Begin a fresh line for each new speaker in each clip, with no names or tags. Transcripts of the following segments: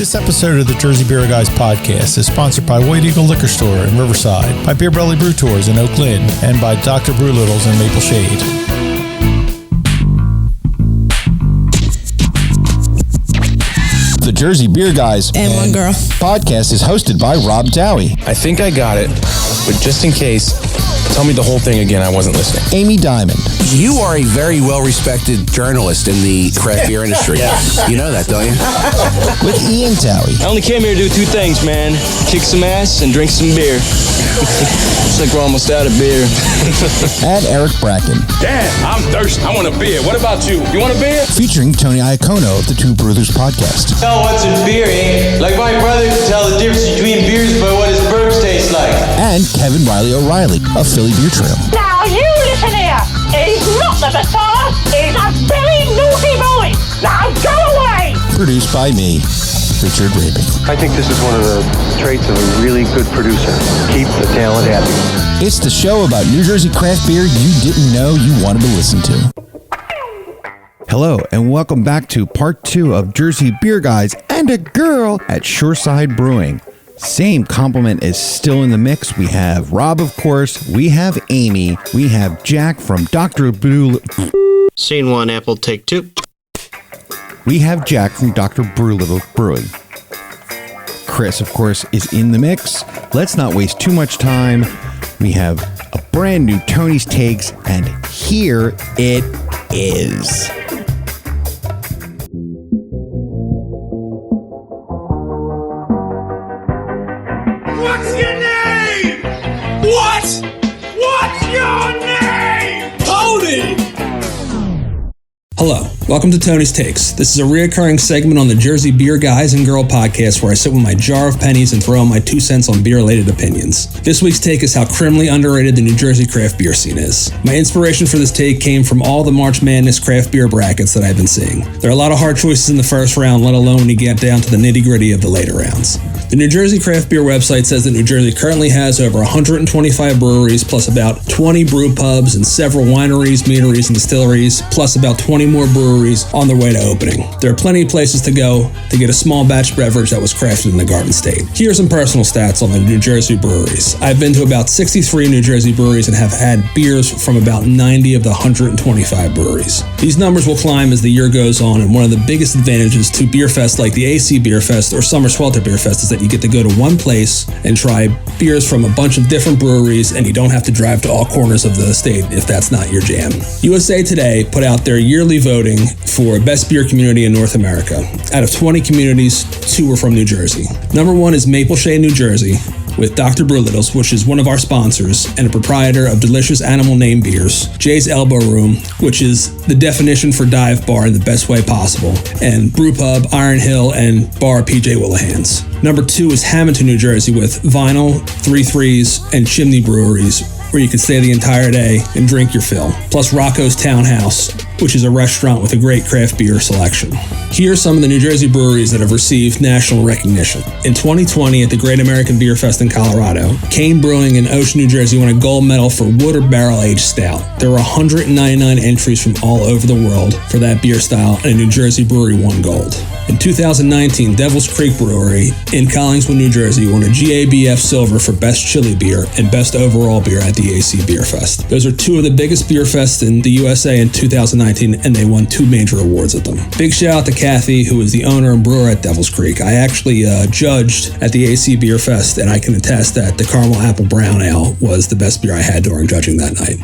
This episode of the Jersey Beer Guys podcast is sponsored by White Eagle Liquor Store in Riverside, by Beer Belly Brew Tours in Oak Lynn, and by Dr. Brewlittles in Maple Shade. The Jersey Beer Guys
and One Girl
podcast is hosted by Rob Dowie.
I think I got it, but just in case, tell me the whole thing again. I wasn't listening.
Amy Diamond.
You are a very well-respected journalist in the craft beer industry. You know that, don't you?
With Ian Dowie.
I only came here to do two things, man. Kick some ass and drink some beer. Looks like we're almost out of beer.
And Eric Bracken.
Dad, I'm thirsty. I want a beer. What about you? You want a beer?
Featuring Tony Iacono of the Two Brothers podcast.
Tell what's in beer, eh? Like my brother can tell the difference between beers by what his burps taste like.
And Kevin Riley O'Reilly of Philly Beer Trail.
Now you listen here. He's not the Messiah. He's a very naughty boy. Now go away.
Produced by me, Richard Rabin.
I think this is one of the traits of a really good producer. Keep the talent happy.
It's the show about New Jersey craft beer you didn't know you wanted to listen to. Hello, and welcome back to part 2 of Jersey Beer Guys and a Girl at Shoreside Brewing. Same compliment is still in the mix. We have Rob, of course. We have Amy. We have Jack from Dr.
Scene 1, Apple, take 2.
We have Jack from Dr. Brewlittles Brewing. Chris, of course, is in the mix. Let's not waste too much time. We have a brand new Tony's Takes, and here it is.
What's your name? What's your name? Tony!
Hello, welcome to Tony's Takes. This is a reoccurring segment on the Jersey Beer Guys and Girl podcast where I sit with my jar of pennies and throw in my 2 cents on beer-related opinions. This week's take is how criminally underrated the New Jersey craft beer scene is. My inspiration for this take came from all the March Madness craft beer brackets that I've been seeing. There are a lot of hard choices in the first round, let alone when you get down to the nitty-gritty of the later rounds. The New Jersey Craft Beer website says that New Jersey currently has over 125 breweries, plus about 20 brew pubs and several wineries, meaderies, and distilleries, plus about 20 more breweries on their way to opening. There are plenty of places to go to get a small batch beverage that was crafted in the Garden State. Here are some personal stats on the New Jersey breweries. I've been to about 63 New Jersey breweries and have had beers from about 90 of the 125 breweries. These numbers will climb as the year goes on, and one of the biggest advantages to beer fests like the AC Beer Fest or Summer Swelter Beer Fest is that you get to go to one place and try beers from a bunch of different breweries, and you don't have to drive to all corners of the state if that's not your jam. USA Today put out their yearly voting for best beer community in North America. Out of 20 communities, 2 were from New Jersey. Number 1 is Maple Shade, New Jersey, with Dr. Brewlittles, which is one of our sponsors and a proprietor of delicious animal name beers, Jay's Elbow Room, which is the definition for dive bar in the best way possible, and Brew Pub, Iron Hill, and Bar PJ Willahan's. Number 2 is Hamilton, New Jersey, with Vinyl, 3 Threes, and Chimney Breweries, where you can stay the entire day and drink your fill, plus Rocco's Townhouse, which is a restaurant with a great craft beer selection. Here are some of the New Jersey breweries that have received national recognition. In 2020 at the Great American Beer Fest in Colorado, Kane Brewing in Ocean, New Jersey won a gold medal for wood or barrel-aged stout. There were 199 entries from all over the world for that beer style, and a New Jersey brewery won gold. In 2019, Devil's Creek Brewery in Collingswood, New Jersey won a GABF Silver for Best Chili Beer and Best Overall Beer at the AC Beer Fest. Those are 2 of the biggest beer fests in the USA in 2019, and they won 2 major awards at them. Big shout out to Kathy, who is the owner and brewer at Devil's Creek. I actually judged at the AC Beer Fest, and I can attest that the Caramel Apple Brown Ale was the best beer I had during judging that night.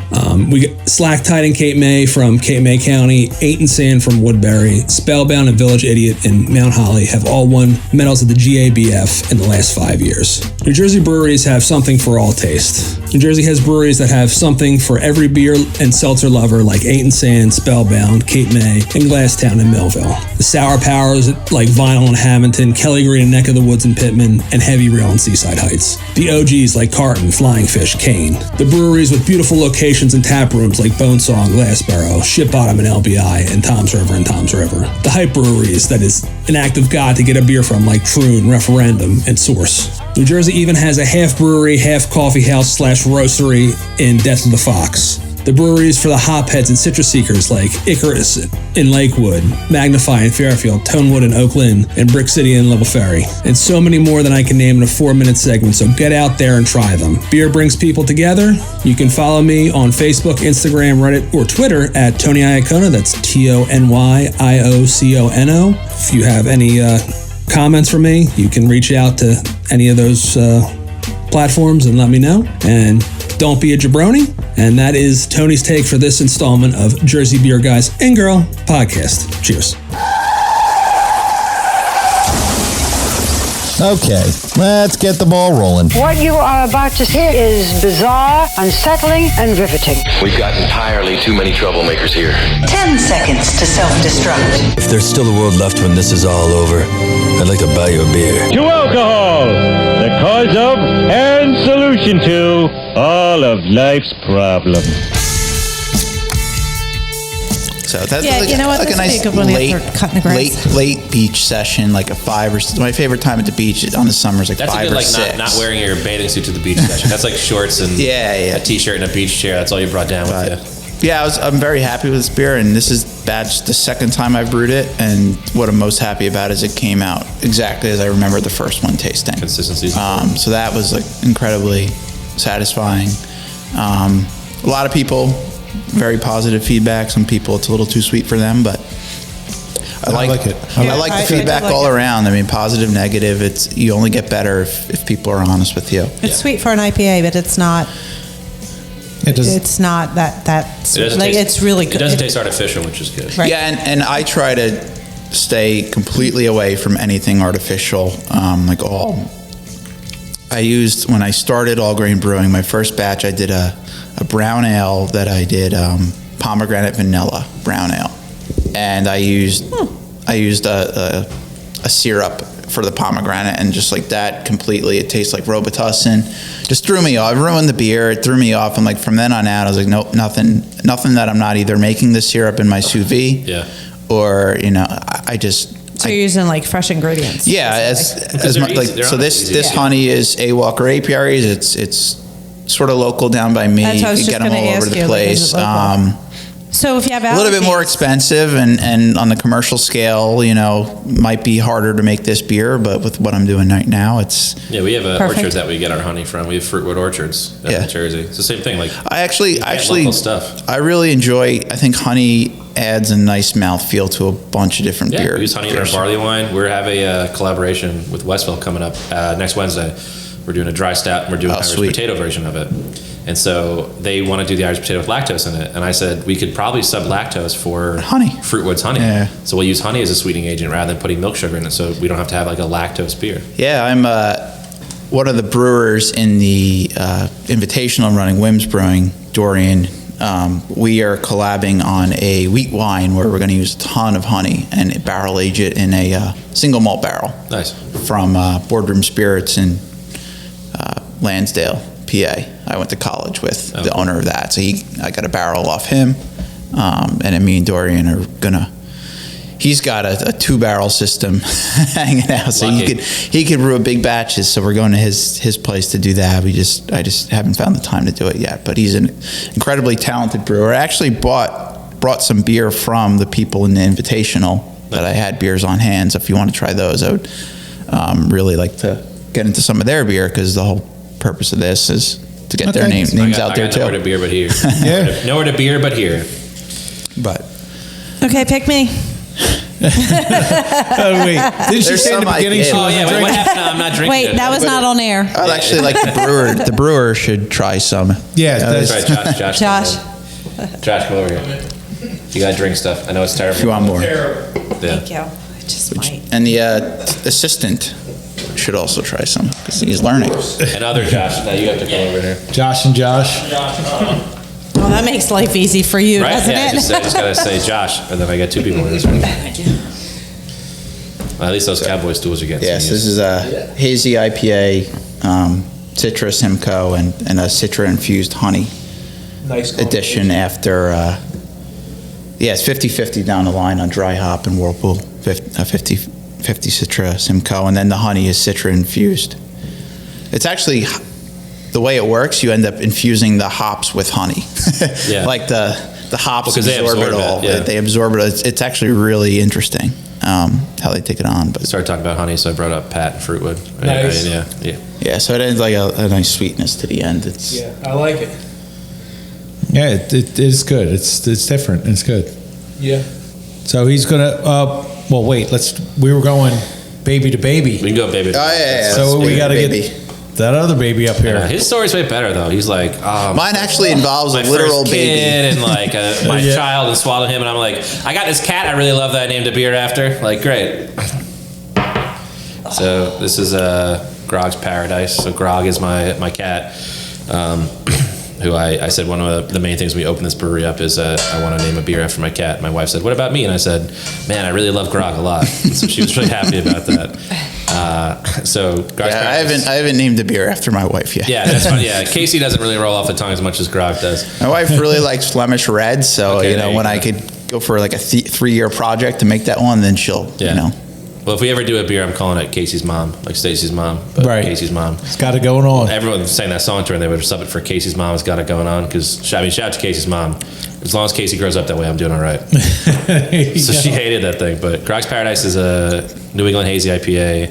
We got Slack Tide in Cape May from Cape May County, 8 and Sand from Woodbury, Spellbound and Village Idiot in Mount Holly have all won medals at the GABF in the last 5 years. New Jersey breweries have something for all taste. New Jersey has breweries that have something for every beer and seltzer lover, like 8 and Sand, Spellbound, Cape May, and Glasstown in Millville. The sour powers like Vinyl in Hamilton, Kelly Green in Neck of the Woods in Pittman, and Heavy Rail in Seaside Heights. The OGs like Carton, Flying Fish, Kane. The breweries with beautiful locations and tap rooms like Bonesaw and Glassboro, Ship Bottom and LBI, and Tom's River and Tom's River. The hype breweries that is an act of God to get a beer from, like Troon, Referendum, and Source. New Jersey even has a half brewery, half coffee house / roastery in Death of the Fox. The brewery is for the hopheads and citrus seekers like Icarus in Lakewood, Magnify in Fairfield, Tonewood in Oakland, and Brick City in Level Ferry. And so many more than I can name in a 4-minute segment, so get out there and try them. Beer brings people together. You can follow me on Facebook, Instagram, Reddit, or Twitter at Tony Iacona. That's TonyIocono. If you have any comments for me, you can reach out to any of those platforms and let me know. And don't be a jabroni. And that is Tony's take for this installment of Jersey Beer Guys and Girl podcast. Cheers.
Okay, let's get the ball rolling.
What you are about to hear is bizarre, unsettling, and riveting.
We've got entirely too many troublemakers here.
10 seconds to self-destruct.
If there's still a world left when this is all over, I'd like to buy you a beer.
To alcohol, the cause of and solution to all of life's problems.
So that's
yeah,
like,
you know what?
like a nice late beach session, like a 5 or 6. My favorite time at the beach on the summer is like
that's
5
a good,
or
like
6.
not wearing your bathing suit to the beach session. That's like shorts and a t-shirt and a beach chair. That's all you brought down with you.
Yeah, I'm very happy with this beer, and this is batch the second time I've brewed it, and what I'm most happy about is it came out exactly as I remember the first one tasting.
Consistency.
So that was like incredibly satisfying. A lot of people, very positive feedback. Some people it's a little too sweet for them, but I like it. I like the feedback all around. I mean, positive, negative. You only get better if people are honest with you.
It's sweet for an IPA, but it's not. It's not that like it's really good.
It doesn't taste artificial, which is good.
Right. Yeah, and I try to stay completely away from anything artificial. I used when I started All Grain Brewing. My first batch, I did a brown ale that I did pomegranate vanilla brown ale, and I used a syrup for the pomegranate, and just like that completely, it tastes like Robitussin. Just threw me off. It ruined the beer. It threw me off. And like from then on out, I was like, nope, nothing that I'm not either making the syrup in my sous vide, or I just.
So you're using like fresh ingredients.
Yeah, as much like so. This honey is A. Walker apiaries. It's sort of local down by me.
That's what I was
you
just
get them all over the place.
So if you have
a little bit more expensive, and on the commercial scale, might be harder to make this beer. But with what I'm doing right now, it's
we have orchards that we get our honey from. We have Fruitwood orchards in New Jersey. It's the same thing. Like
I actually
local stuff.
I really enjoy. I think honey adds a nice mouthfeel to a bunch of different beers.
We use honey in our barley wine. We have a collaboration with Westville coming up next Wednesday. We're doing a dry stout, and we're doing an Irish potato version of it. And so they want to do the Irish potato with lactose in it. And I said, we could probably sub lactose for
honey,
Fruitwood's honey.
Yeah.
So we'll use honey as a sweetening agent rather than putting milk sugar in it, so we don't have to have like a lactose beer.
Yeah, I'm one of the brewers in the invitational I'm running, Wims Brewing, Dorian. We are collabing on a wheat wine where we're going to use a ton of honey and barrel age it in a single malt barrel.
Nice.
From Boardroom Spirits in Lansdale, PA. I went to college with the owner of that, so I got a barrel off him, and then me and Dorian are gonna. He's got a 2-barrel system hanging out, so he could brew big batches. So we're going to his place to do that. I just haven't found the time to do it yet. But he's an incredibly talented brewer. I actually brought some beer from the people in the Invitational that I had beers on hand. So if you want to try those, I would really like to get into some of their beer, because the whole purpose of this is to get their names out there too.
Nowhere to beer but here. Nowhere to beer but here.
But
okay, pick me.
Oh wait, didn't she say in the beginning she wasn't drinking?
What happened? I'm not drinking.
Wait, that was not on air.
I'd actually like the brewer should try some.
Yeah,
that's right.
Josh,
come over here. You gotta drink stuff. I know it's terrible.
If you want more.
Thank you. I just might.
And the assistant should also try some, because he's learning.
And other Josh, now you have to come over here.
Josh and Josh.
Well, that makes life easy for you, doesn't it?
I just gotta say Josh, and then I got 2 people in this room.
Thank you.
Well, at least those cowboy stools are getting.
Yes, this is a hazy IPA, citrus Simcoe, and a citra infused honey addition after. It's 50-50 down the line on dry hop and Whirlpool, 50 Citra Simcoe, and then the honey is citra infused. It's actually the way it works, you end up infusing the hops with honey.
Yeah.
Like the hops absorb it all.
Yeah.
They absorb it. It's actually really interesting how they take it on. But
I started talking about honey, so I brought up Pat and Fruitwood.
Nice.
Yeah, so it ends like a nice sweetness to the end.
I like it.
Yeah, it is good. It's different. It's good.
Yeah.
So he's gonna. Well, wait. We were going baby to baby.
We can go baby to baby.
Oh yeah.
So we got to get that other baby up here.
His story's way better though. He's like,
mine actually involves a literal
first
baby
kid and like my child and swallowed him, and I'm like, I got this cat I really love that I named a beer after. Like, great. So this is Grog's Paradise. So Grog is my cat, who I said one of the main things when we opened this brewery up is I want to name a beer after my cat. My wife said, what about me? And I said, man, I really love Grog a lot. So she was really happy about that. So Grog's Paradise.
I haven't named a beer after my wife yet.
Yeah, that's fine. Yeah, Casey doesn't really roll off the tongue as much as Grog does.
My wife really likes Flemish Red, so when I could go for like a 3-year project to make that one, then she'll
Well, if we ever do a beer, I'm calling it Casey's mom, like Stacy's mom, but
right.
Casey's mom.
It's got it going on.
Everyone sang that song to her, and they would sub it for Casey's mom. It's got it going on because shout out to Casey's mom. As long as Casey grows up that way, I'm doing all right. So she hated that thing. But Grog's Paradise is a New England hazy IPA,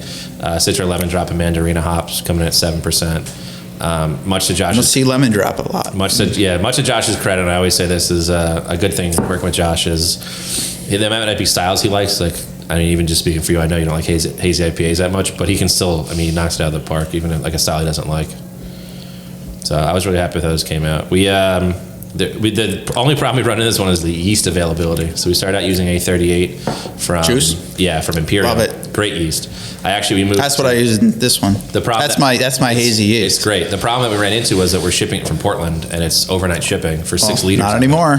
Citra lemon drop and mandarina hops coming in at 7%. Much to Josh's,
you'll see lemon drop a lot.
Much to Josh's credit, and I always say this is a good thing working with Josh is there might be styles he likes. Like, I mean, even just speaking for you, I know you don't like hazy IPAs that much, but he can still, he knocks it out of the park, even if, like a style he doesn't like. So I was really happy with how this came out. The only problem we run into this one is the yeast availability. So we started out using A38 from
Juice?
Yeah, from Imperial.
Love it.
Great yeast. We moved.
That's what I use in this one.
The problem
that's my hazy yeast.
It's great. The problem that we ran into was that we're shipping it from Portland, and it's overnight shipping for 6 liters.
Not anymore.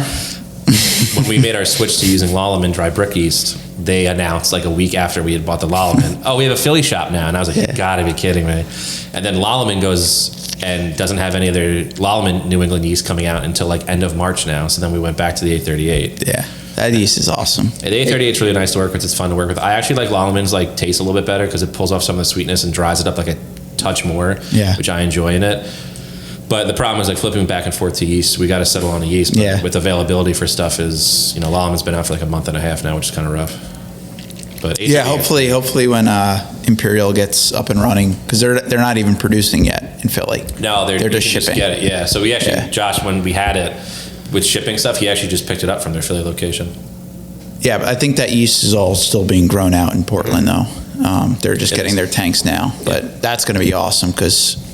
When we made our switch to using Lallemand dry brick yeast, they announced like a week after we had bought the Lallemand, we have a Philly shop now. And I was like, you gotta be kidding me. And then Lallemand goes and doesn't have any other Lallemand New England yeast coming out until like end of March now. So then we went back to the A38.
Yeah, that yeast is awesome.
And the A38 is really nice to work with. It's fun to work with. I actually like Lallemand's taste a little bit better because it pulls off some of the sweetness and dries it up like a touch more, which I enjoy in it. But the problem is flipping back and forth to yeast. We got to settle on a yeast. But with availability for stuff is, Lallemand's been out for like a month and a half now, which is kind of rough. But
hopefully when Imperial gets up and running, because they're not even producing yet in Philly.
No, they're just shipping. Just get it, yeah. So we actually, Josh, when we had it with shipping stuff, he actually just picked it up from their Philly location. Yeah,
but I think that yeast is all still being grown out in Portland, though. They're just getting their tanks now, but that's going to be awesome because.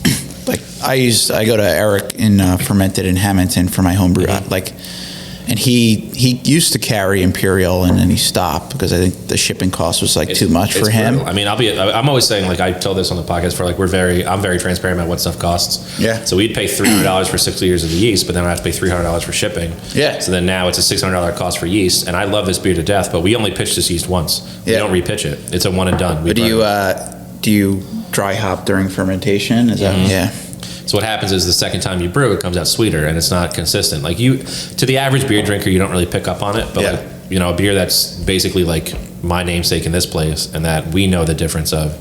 I go to Eric in Fermented in Hamilton for my homebrew. And he used to carry Imperial and then he stopped because I think the shipping cost was too much for him.
Brutal. I mean, I'm always saying I told this on the podcast for I'm very transparent about what stuff costs.
Yeah.
So we'd pay $300 for 6 liters of the yeast, but then I have to pay $300 for shipping.
Yeah.
So then now it's a $600 cost for yeast, and I love this beer to death, but we only pitch this yeast once. We don't repitch it. It's a one and done.
But do you dry hop during fermentation? Is that yeah?
So what happens is the second time you brew, it comes out sweeter, and it's not consistent. To the average beer drinker, you don't really pick up on it. But a beer that's basically like my namesake in this place, and that we know the difference of.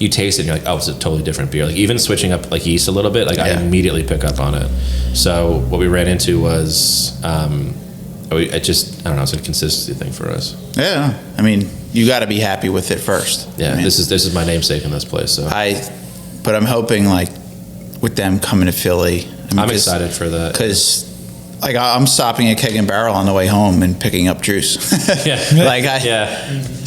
You taste it, and you're like, oh, it's a totally different beer. Even switching up yeast a little bit, I immediately pick up on it. So what we ran into was, it's a consistency thing for us.
Yeah, I mean, you got to be happy with it first.
Yeah, this is my namesake in this place. So
but I'm hoping with them coming to Philly.
I'm excited for that.
Because, I'm stopping at Keg and Barrel on the way home and picking up juice.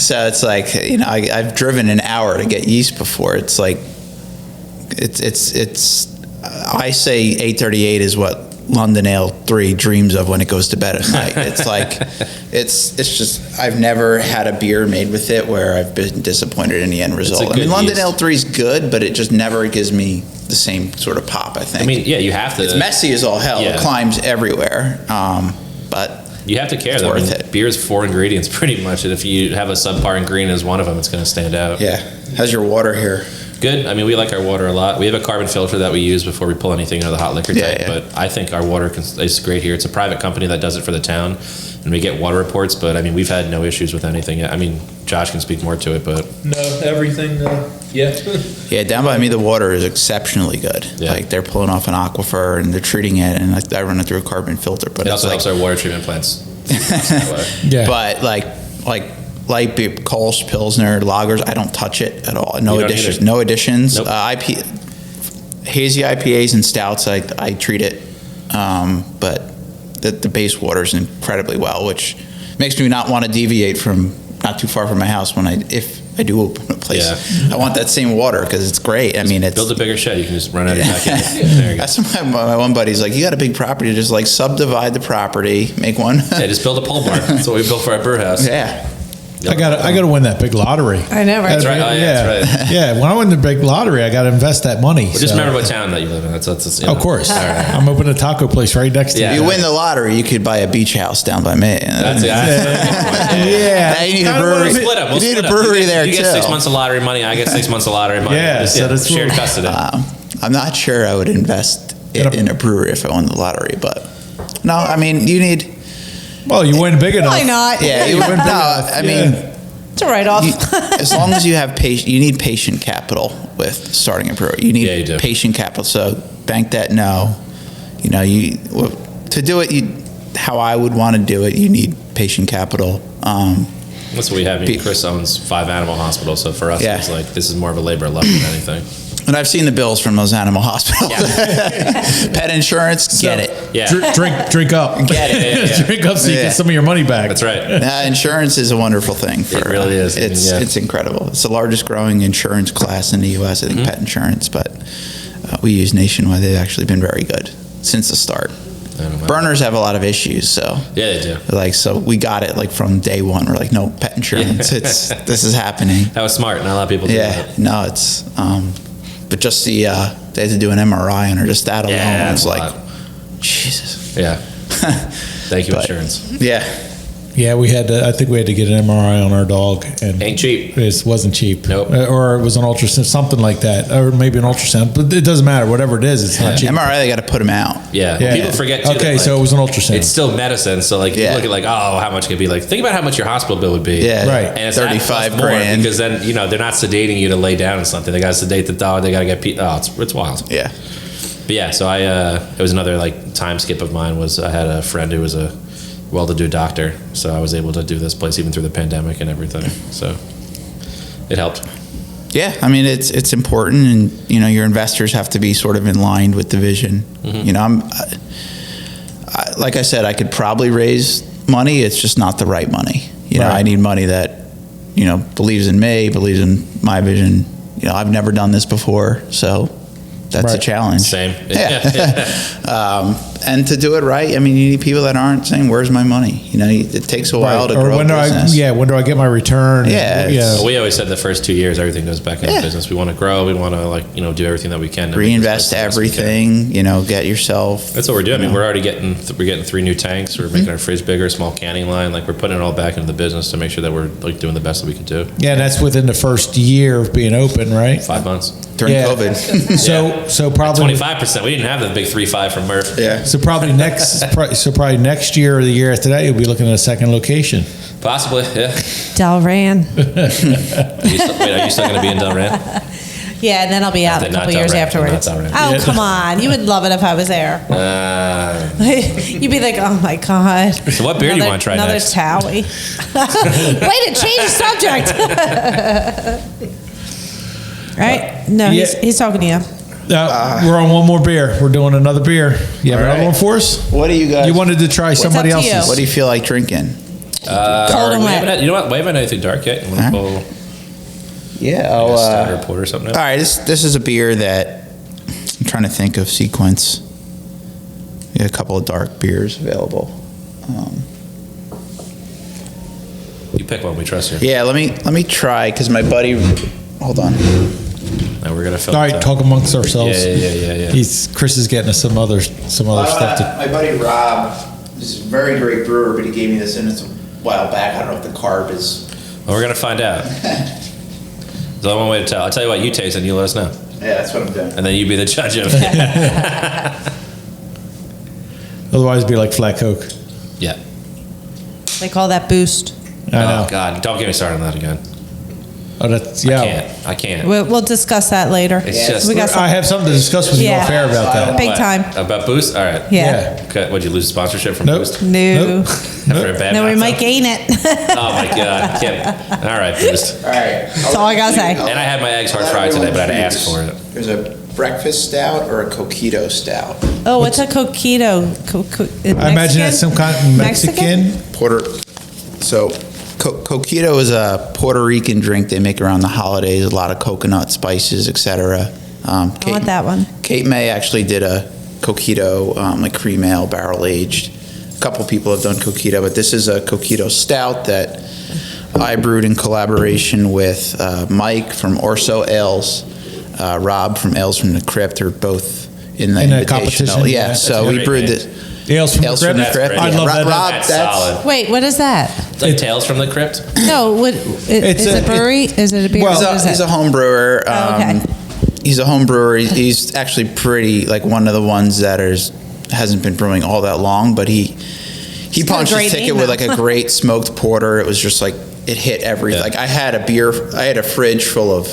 So it's I've driven an hour to get yeast before. It's I say A38 is what London Ale 3 dreams of when it goes to bed at night. It's just, I've never had a beer made with it where I've been disappointed in the end result. London Ale 3 is good, but it just never gives me the same sort of pop, I think.
You have to.
It's messy as all hell. It climbs everywhere. But
you have to care, though. It. Beer is 4 ingredients, pretty much. And if you have a subpar ingredient as one of them, it's going to stand out.
Yeah. How's your water here?
Good. We like our water a lot. We have a carbon filter that we use before we pull anything out of the hot liquor tank. Yeah. But I think our water is great here. It's a private company that does it for the town, and we get water reports. But we've had no issues with anything. Josh can speak more to it, but
no, everything
Yeah, down by me, the water is exceptionally good.
Yeah.
Like they're pulling off an aquifer and they're treating it, and I run it through a carbon filter. But
it also helps our water treatment plants.
Yeah. But like light beer, Kolsch, Pilsner, lagers, I don't touch it at all. No additions. No additions.
Nope.
Hazy IPAs and stouts, I treat it, but the base waters incredibly well, which makes me not want to deviate from not too far from my house if I do open a place. Yeah. I want that same water because it's great. I mean,
build a bigger shed. You can just run out of your backyard. There you go.
That's what my one buddy's like. You got a big property, just like subdivide the property, make one.
Yeah, just build a pole barn. That's what we built for our brew house.
Yeah.
I got to win that big lottery.
I know, right?
That's right. Oh, yeah, that's right.
Yeah, when I win the big lottery, I got to invest that money.
Well, just remember what town that you live in. That's
of course. Right. I'm opening a taco place right next to you.
If you win the lottery, you could buy a beach house down by me.
That's it.
Yeah. You need a brewery.
We'll
you need a brewery there,
too. You get 6 months of lottery money. I get 6 months of lottery money.
Yeah, so that's
shared custody.
I'm not sure I would invest in a brewery if I won the lottery, but no, I mean, you need.
Well, you win big enough.
Why not?
Yeah, you win big enough. I mean.
It's a write-off.
As long as you have you need patient capital with starting a brewery. You need patient capital. So bank that to do it how I would want to do it, you need patient capital.
That's what we have. Chris owns 5 animal hospitals, so for us, it's like this is more of a labor of love than anything.
And I've seen the bills from those animal hospitals. Yeah. Pet insurance, get it.
Yeah.
Drink up.
Get it.
Yeah. Drink up so you get some of your money back.
That's right.
Insurance is a wonderful thing.
It really is.
It's incredible. It's the largest growing insurance class in the U.S., I think, pet insurance. But we use Nationwide. They've actually been very good since the start. Burners have a lot of issues, so
yeah, they do.
Like, so we got it like from day one. We're like, no, pet insurance. This is happening.
That was smart. Not a lot of people do that.
No, it's but just they had to do an MRI on her. Just that alone was like, Jesus.
Yeah. Thank you, insurance.
Yeah.
Yeah, I think we had to get an MRI on our dog. And
ain't cheap.
It wasn't cheap.
Nope.
Or it was an ultrasound, something like that. Or maybe an ultrasound. But it doesn't matter. Whatever it is, it's not cheap.
MRI, they got to put them out.
Yeah. People forget, too.
Okay, so it was an ultrasound.
It's still medicine. So, like, you look at, like, how much it could be. Like, think about how much your hospital bill would be.
Yeah.
Right.
And it's
$35,000.
Because then, they're not sedating you to lay down or something. They got to sedate the dog. They got to get it's wild.
Yeah.
But, yeah, so it was another, like, time skip of mine was I had a friend who was a well-to-do doctor, so I was able to do this place even through the pandemic and everything. So it helped.
Yeah, I mean it's important, and your investors have to be sort of in line with the vision. Mm-hmm. Like I said, I could probably raise money. It's just not the right money. I need money that believes in me, believes in my vision. I've never done this before, so that's a challenge.
Same.
Yeah. And to do it right, I mean, you need people that aren't saying, "Where's my money?" It takes a while to grow a business.
When do I get my return?
Yeah.
Well, we always said the first 2 years, everything goes back into business. We want to grow. We want to do everything that we can. To
reinvest everything. Get yourself.
That's what we're doing. I mean, we're already getting 3 new tanks. We're making our fridge bigger, small canning line. Like, we're putting it all back into the business to make sure that we're doing the best that we can do.
Yeah, and that's within the first year of being open, right?
5 months
during COVID.
So probably
25%. We didn't have the big 3.5 from Murph.
Yeah.
So probably next year or the year after that, you'll be looking at a second location.
Possibly, yeah.
Delran.
Are you still going to be in Delran?
Yeah, and then I'll be out a couple years afterwards. Oh, come on. You would love it if I was there. You'd be like, oh, my God.
So what beer do you want to try next?
Another Towie. Way to change the subject. Right? No, he's talking to you.
We're on one more beer. We're doing another beer. You have another one for us?
What do you guys?
You wanted to try somebody else's.
What do you feel like drinking?
Cold and wet.
You know what? We haven't had anything dark yet. You want to pull?
Yeah, I'll
starter porter or something.
All right, this is a beer that I'm trying to think of sequence. We got a couple of dark beers available.
You pick one. We trust you.
Yeah, let me try because my buddy. Hold on.
Now we're gonna fill.
All right, talk amongst ourselves.
Yeah.
Chris is getting us some other stuff.
My buddy Rob is a very great brewer, but he gave me this, and it's a while back. I don't know if the carb is.
Well, we're gonna find out. There's only one way to tell. I'll tell you what you taste, and you let us know.
Yeah, that's what I'm doing.
And then you be the judge of it.
Otherwise, it'd be like flat Coke.
Yeah.
They call that boost.
I know.
God, don't get me started on that again.
Oh, that's
I can't.
We'll discuss that later.
It's just
I have something to discuss with you off air about that.
Big time.
About Boost? All right.
Yeah.
Okay. Would you lose sponsorship from Boost?
No.
After a bad
No, we
matchup?
might gain it.
Oh my God. All right, Boost.
All right.
That's all I gotta say.
And I had my eggs hard fried today, but I had to ask for it.
There's a breakfast stout or a coquito stout.
Oh, what's a coquito?
I imagine that's some kind of Mexican?
So, coquito is a Puerto Rican drink they make around the holidays. A lot of coconut, spices, etc.
I want that one.
Kate May actually did a coquito, like cream ale, barrel aged. A couple people have done coquito, but this is a coquito stout that I brewed in collaboration with Mike from Orso Ales, Rob from Ales from the Crypt, are both in the invitational.
Competition.
Yeah, so we brewed this.
Ales from the Crypt. I love that.
Rob,
That's solid.
Wait, what is that?
It's like Tales from the Crypt.
No, is it a brewery? Is it a beer?
Well, he's a home brewer.
Okay.
He's a home brewer. He's actually pretty, like one of the ones that hasn't been brewing all that long, but he punched his ticket with like a great smoked porter. It was just like, it hit everything. Like I had a fridge full of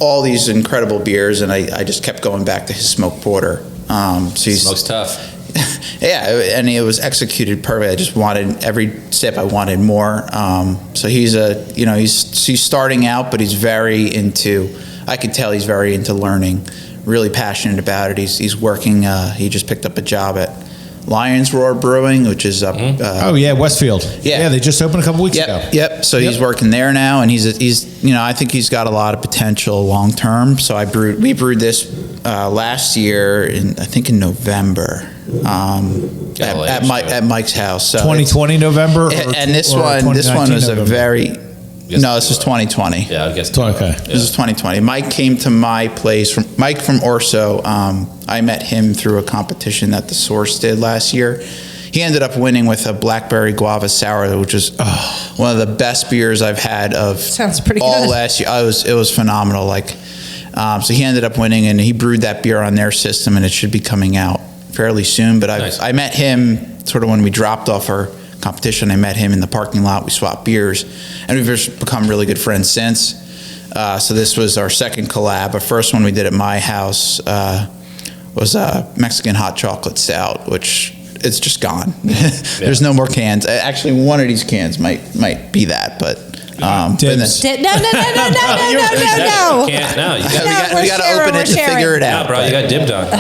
all these incredible beers, and I just kept going back to his smoked porter. So he's
Smokes tough.
Yeah, and it was executed perfect. I just wanted every sip. I wanted more. So he's starting out, but he's very into. I could tell he's very into learning. Really passionate about it. He's working. He just picked up a job at Lion's Roar Brewing, which is up.
Westfield. Yeah, they just opened a couple weeks ago.
Yep. So he's working there now, and he's I think he's got a lot of potential long term. So we brewed this last year in November. At Mike's house. So
2020 November,
and this one was
November?
This was 2020.
Yeah, I guess.
Okay.
This is 2020. Mike came to my place. Mike from Orso. I met him through a competition that the Source did last year. He ended up winning with a blackberry guava sour, which is one of the best beers I've had of
Sounds pretty
all
good.
last year. It was phenomenal. So he ended up winning, and he brewed that beer on their system, and it should be coming out fairly soon. But I met him sort of when we dropped off our competition. I met him in the parking lot. We swapped beers, and we've just become really good friends since. So this was our second collab. Our first one we did at my house was a Mexican hot chocolate stout, which it's just gone. There's no more cans. Actually, one of these cans might be that, but.
No.
You
got to open it to figure it out.
No, bro, you got dibbed on.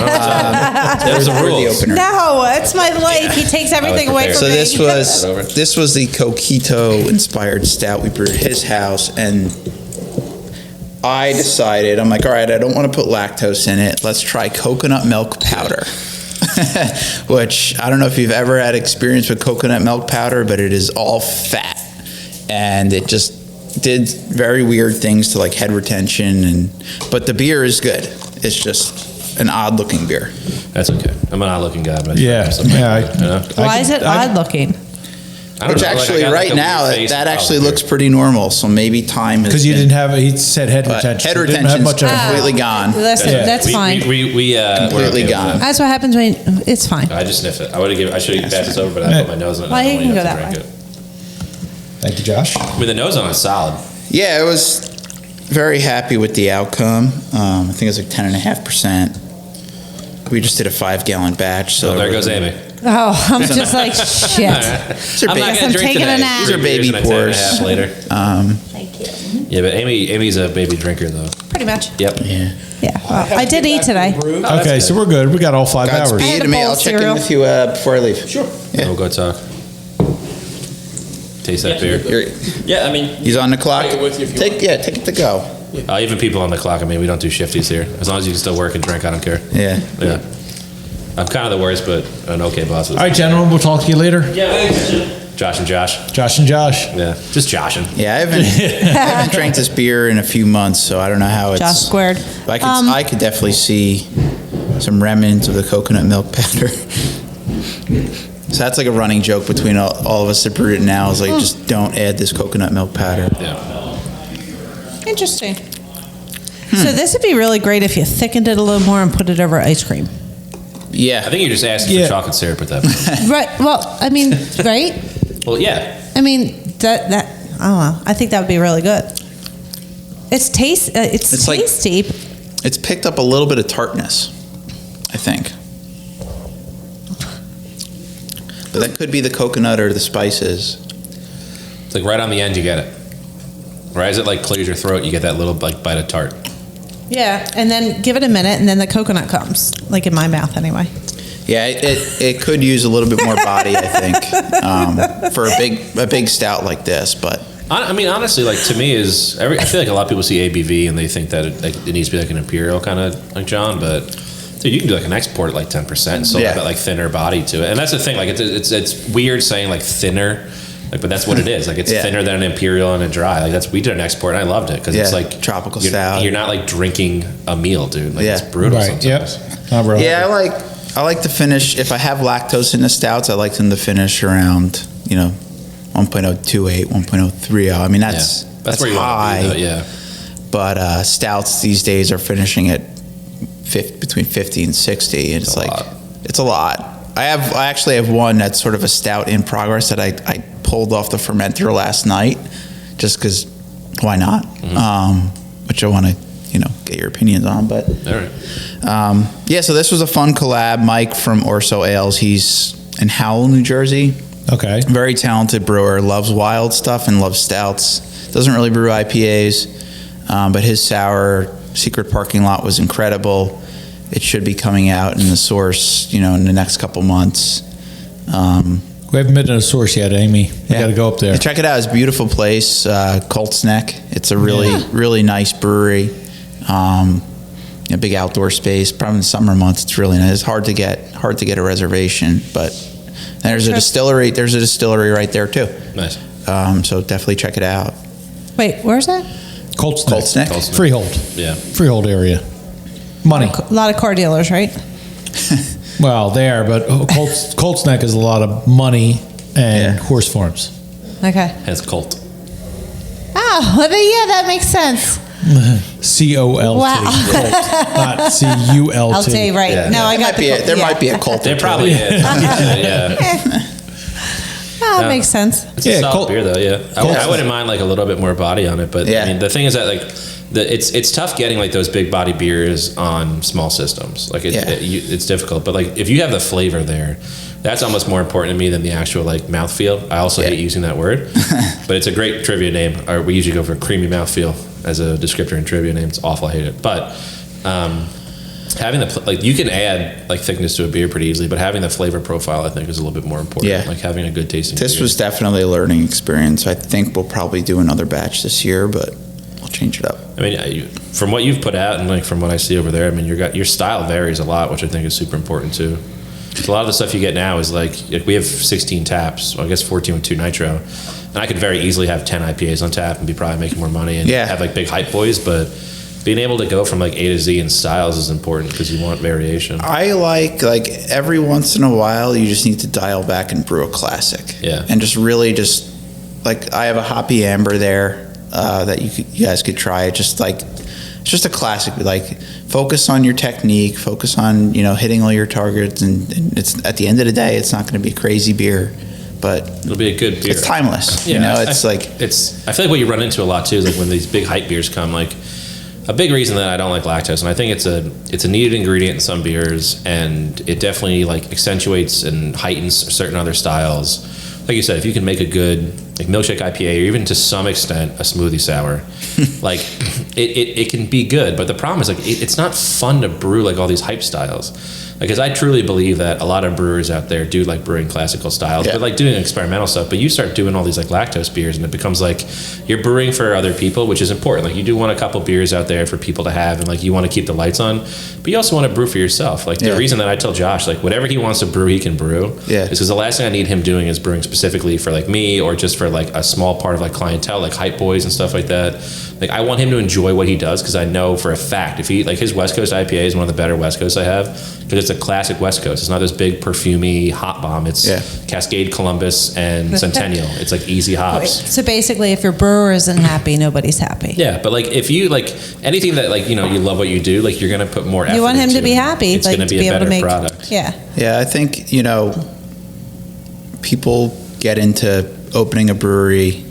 There's a rule.
No, it's my life. He takes everything away from me.
So this was the coquito inspired stout we brewed at his house, and I decided, I'm like, all right, I don't want to put lactose in it. Let's try coconut milk powder. Which I don't know if you've ever had experience with coconut milk powder, but it is all fat. And it just did very weird things to like head retention, but the beer is good. It's just an odd looking beer.
That's okay. I'm an odd looking guy, but
Why is it odd looking?
Which actually, right now, that actually looks pretty normal. So maybe time is
because you didn't have. He said head retention.
Head retention is completely gone.
Listen, that's fine.
We
completely gone.
That's what happens when it's fine.
I just sniff it. I should have passed this over, but I put my nose in it.
Well, you can go that way.
Thank you, Josh.
I mean, the nose on it's solid.
Yeah, I was very happy with the outcome. I think it was like 10.5%. We just did a 5-gallon batch. So
there goes Amy.
Oh, I'm just like, shit. I'm taking a nap.
These are baby pours.
Later.
Thank you.
Yeah, but Amy's a baby drinker, though.
Pretty much.
Yep.
Yeah.
I did eat today.
Okay, so we're good. We got all 5 hours.
I'll check in with you before I leave.
Sure. Yeah. We'll go talk. Taste that beer.
Yeah, I mean,
he's on the clock. Take it to go.
Even people on the clock. I mean, we don't do shifties here. As long as you can still work and drink, I don't care.
Yeah.
I'm kind of the worst, but an okay boss.
All right, gentlemen, we'll talk to you later.
Yeah.
Josh and Josh.
Yeah,
just joshing.
Yeah, I haven't drank this beer in a few months, so I don't know how it's.
Josh squared.
I could definitely see some remnants of the coconut milk powder. So that's like a running joke between all of us that brew it now. Is like, just don't add this coconut milk powder.
Yeah.
Interesting. So this would be really great if you thickened it a little more and put it over ice cream.
Yeah.
I think you're just asking for chocolate syrup at that point.
Right. Well, I mean, right?
Well, yeah.
I mean, that I don't know. I think that would be really good. It's tasty.
It's picked up a little bit of tartness, I think. But that could be the coconut or the spices.
It's like right on the end you get it. Right as it like clears your throat, you get that little like bite of tart.
Yeah, and then give it a minute, and then the coconut comes, like in my mouth anyway.
Yeah, it could use a little bit more body, I think, for a big stout like this. But
I mean, honestly, like to me I feel like a lot of people see ABV and they think that it needs to be like an imperial kind of like John, but dude, you can do like an export at like 10% and still have that like thinner body to it. And that's the thing, like it's weird saying like thinner. Like, but that's what it is. Like, it's thinner than an imperial and a dry. Like, we did an export, and I loved it because it's like
tropical stout.
You're not like drinking a meal, dude. Like, it's brutal sometimes.
Yep. I like to finish. If I have lactose in the stouts, I like them to finish around 1.028, 1.030. I mean, that's
where you
high.
Want to be, though, yeah.
But stouts these days are finishing at between 50 and 60, and it's a lot. I actually have one that's sort of a stout in progress that I pulled off the fermenter last night, just because why not? Which I want to get your opinions on. But
all right.
So this was a fun collab. Mike from Orso Ales, he's in Howell, New Jersey.
Okay.
Very talented brewer, loves wild stuff and loves stouts. Doesn't really brew IPAs, but his sour Secret Parking Lot was incredible. It should be coming out in the source, in the next couple months.
We haven't been to a source yet, Amy. We got to go up there.
Check it out. It's a beautiful place. Colt's Neck. It's a really nice brewery. A big outdoor space. Probably in the summer months, it's really nice. It's hard to get a reservation, but there's a distillery. There's a distillery right there too.
Nice.
So definitely check it out.
Wait, where's that?
Colt's Neck.
Freehold.
Yeah.
Freehold area. Money.
A lot of car dealers, right?
Well, there, but Colt's Neck is a lot of money and horse farms.
Okay.
Hence Colt.
Oh, that makes sense.
COLT.
Wow.
Not CULT.
LT, right.
Yeah.
No, I got
there might be a Colt.
There probably is.
Oh, that makes sense.
It's a solid beer, though, yeah. I wouldn't mind like a little bit more body on it, but I mean, the thing is that like it's tough getting like those big body beers on small systems. Like it's difficult, but like if you have the flavor there, that's almost more important to me than the actual like mouthfeel. I also hate using that word, but it's a great trivia name. We usually go for creamy mouthfeel as a descriptor and trivia name. It's awful. I hate it, but having you can add like thickness to a beer pretty easily, but having the flavor profile I think is a little bit more important.
Yeah.
Like having a good tasting.
This
beer.
was definitely a learning experience. I think we'll probably do another batch this year, but we'll change it up.
I mean, from what you've put out and like from what I see over there, I mean, your style varies a lot, which I think is super important too. A lot of the stuff you get now is like we have 16 taps. Well, I guess 14 with 2 nitro, and I could very easily have 10 IPAs on tap and be probably making more money and have like big hype boys, but being able to go from like A to Z in styles is important because you want variation.
I like every once in a while you just need to dial back and brew a classic.
Yeah.
And just really like I have a hoppy amber there that you guys could try. It's just a classic. Like focus on your technique, focus on hitting all your targets, and it's at the end of the day it's not going to be crazy beer, but
it'll be a good beer.
It's timeless.
Yeah,
I
feel like what you run into a lot too is like when these big hype beers come, like a big reason that I don't like lactose, and I think it's a needed ingredient in some beers, and it definitely like accentuates and heightens certain other styles. Like you said, if you can make a good like milkshake IPA, or even to some extent a smoothie sour, like it can be good. But the problem is like it's not fun to brew like all these hype styles. Because I truly believe that a lot of brewers out there do like brewing classical styles, but like doing experimental stuff. But you start doing all these like lactose beers, and it becomes like you're brewing for other people, which is important. Like you do want a couple beers out there for people to have, and like you want to keep the lights on, but you also want to brew for yourself. Like the reason that I tell Josh, like whatever he wants to brew, he can brew.
Yeah.
Is because the last thing I need him doing is brewing specifically for like me or just for like a small part of like clientele, like hype boys and stuff like that. Like I want him to enjoy what he does because I know for a fact if he like his West Coast IPA is one of the better West Coasts I have because it's a classic West Coast. It's not this big perfumey hot bomb. It's Cascade, Columbus, and Centennial. It's like easy hops.
So basically, if your brewer isn't happy, nobody's happy.
Yeah, but like if you like anything that like you love what you do, like you're gonna put more effort.
You want him to be
it.
happy.
It's
like,
gonna be a better product.
Yeah.
Yeah, I think people get into opening a brewery.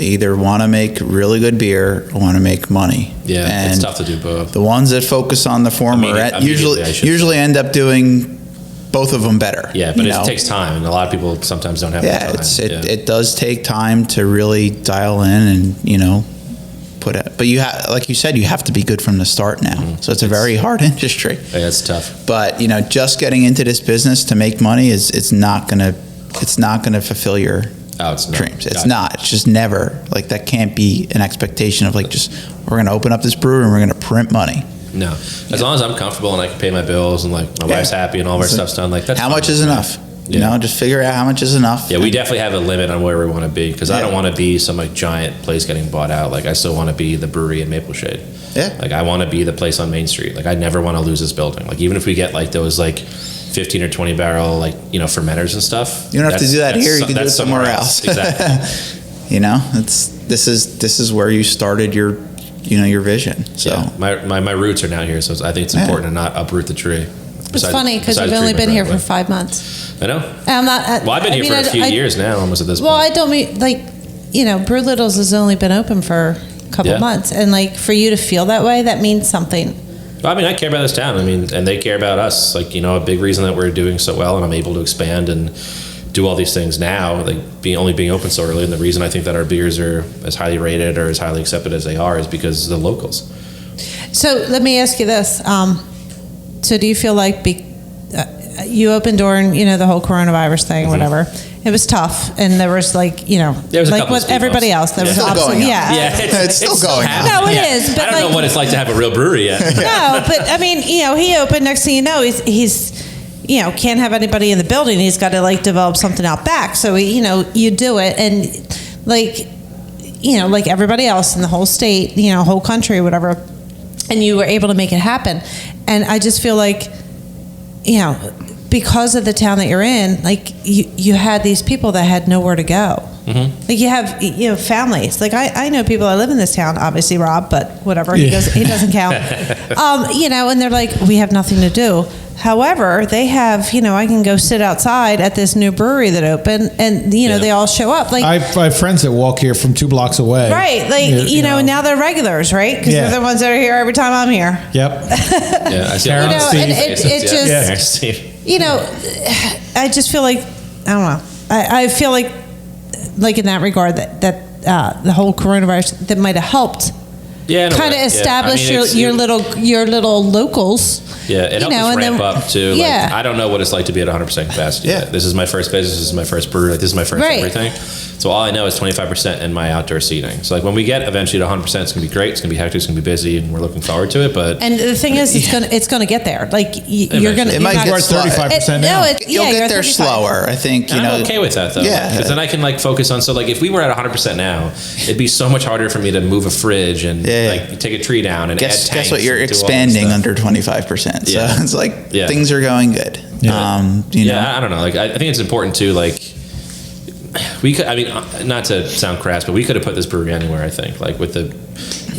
They either want to make really good beer or want to make money.
Yeah,
and
it's tough to do both.
The ones that focus on the former usually end up doing both of them better.
Yeah, but it takes time, and a lot of people sometimes don't have time.
It does take time to really dial in and put it. But like you said, you have to be good from the start now. Mm-hmm. So it's a very hard industry.
Yeah, it's tough.
But just getting into this business to make money it's not gonna fulfill your dreams. It's not. It's just never. Like, that can't be an expectation of we're gonna open up this brewery and we're gonna print money.
No, as long as I'm comfortable and I can pay my bills and my wife's happy and all of our stuff's done, that's
how much is enough. Just figure out how much is enough.
Yeah, we definitely have a limit on where we want to be, because I don't want to be some giant place getting bought out. I still want to be the brewery in Maple Shade.
Yeah.
I want to be the place on Main Street. I never want to lose this building. Even if we get those 15 or 20 barrel fermenters and stuff.
You don't have to do that here. You can do it somewhere else.
Exactly.
This is where you started your vision. So
my roots are now here, so I think it's important to not uproot the tree.
It's funny because you've only been here for 5 months.
I know.
I'm not.
I've been here for a few years now, almost at this point.
Well, I don't mean Brewlittles has only been open for a couple months, and for you to feel that way, that means something.
Well, I care about this town. And they care about us. A big reason that we're doing so well, and I'm able to expand and do all these things now, being open so early, and the reason I think that our beers are as highly rated or as highly accepted as they are is because of the locals.
So let me ask you this. So do you feel like you opened during, the whole coronavirus thing, whatever, it was tough, and there was there was with everybody else, there was absolutely,
it's still going on.
No, it is. But
I don't know what it's like to have a real brewery yet.
No, but he opened. Next thing you know, he's can't have anybody in the building. He's got to develop something out back. So you do it, and like everybody else in the whole state, whole country, whatever, and you were able to make it happen. And I just feel because of the town that you're in, you had these people that had nowhere to go. Mm-hmm. You have families. I know people that live in this town. Obviously Rob, but whatever, he doesn't count. And they're we have nothing to do. However, they have, I can go sit outside at this new brewery that opened, and they all show up.
I have friends that walk here from 2 blocks away.
Right, and now they're regulars, right? Because they're the ones that are here every time I'm here.
Yep.
I see
I just feel I don't know. I feel in that regard that the whole coronavirus that might have helped. Kind of establish your little locals.
Yeah, it helps us ramp up too. I don't know what it's like to be at 100% capacity. Yeah. This is my first business. This is my first brewery. This is my first everything. So all I know is 25% in my outdoor seating. So when we get eventually to 100%, it's going to be great. It's going to be hectic. It's going to be busy, and we're looking forward to it. And
the thing is, it's going to get there. You're going to.
It might get
35% now.
You'll get there slower. I think.
I'm okay with that though. Yeah. Because then I can focus on. So if we were at 100% now, it'd be so much harder for me to move a fridge and take a tree down and add tanks.
Guess what? You're expanding under 25%. So it's things are going good.
I don't know. I think it's important too. We could. Not to sound crass, but we could have put this brewery anywhere. I think, with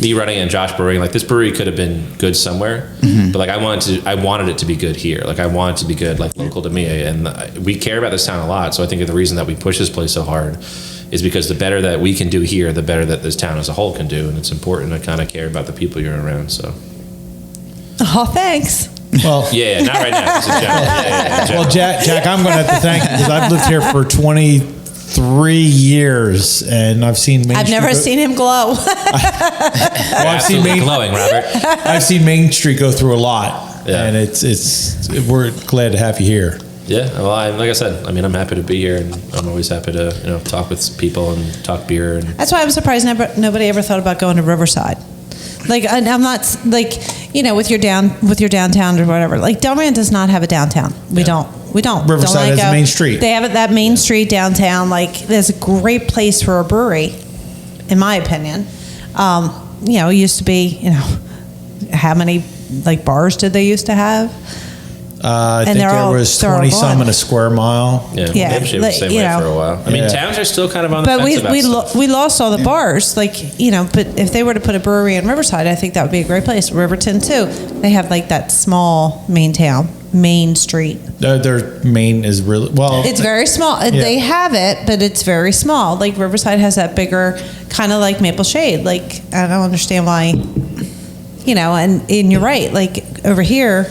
me running and Josh brewing, this brewery could have been good somewhere. Mm-hmm. But I wanted it to be good here. I want it to be good, local to me. And we care about this town a lot. So I think the reason that we push this place so hard is because the better that we can do here, the better that this town as a whole can do. And it's important to kind of care about the people you're around. So.
Oh, thanks.
Well,
not right now. This is Jack.
Well, Jack, I'm going to have to thank you because I've lived here for 23 years, and I've seen Main
I've
Street
never seen him glow.
I've seen glowing, Robert.
I've seen Main Street go through a lot, and we're glad to have you here.
Yeah, well, like I said, I'm happy to be here, and I'm always happy to talk with people and talk beer. And
that's why I'm surprised nobody ever thought about going to Riverside. I'm not with your downtown or whatever. Delran does not have a downtown. We don't.
Riverside has a main street.
They have that main street downtown. There's a great place for a brewery, in my opinion. It used to be. How many bars did they used to have?
I think there was 20 some in a square mile.
Yeah, maybe she was the same way for a while. Towns are still kind of on the fence about stuff.
We lost all the bars, but if they were to put a brewery in Riverside, I think that would be a great place. Riverton too. They have that small main town. main street.
Their main is really well.
It's very small.
Yeah.
They have it, but it's very small. Like Riverside has that bigger, kind of like Maple Shade. Like I don't understand why, and you're right. Like over here,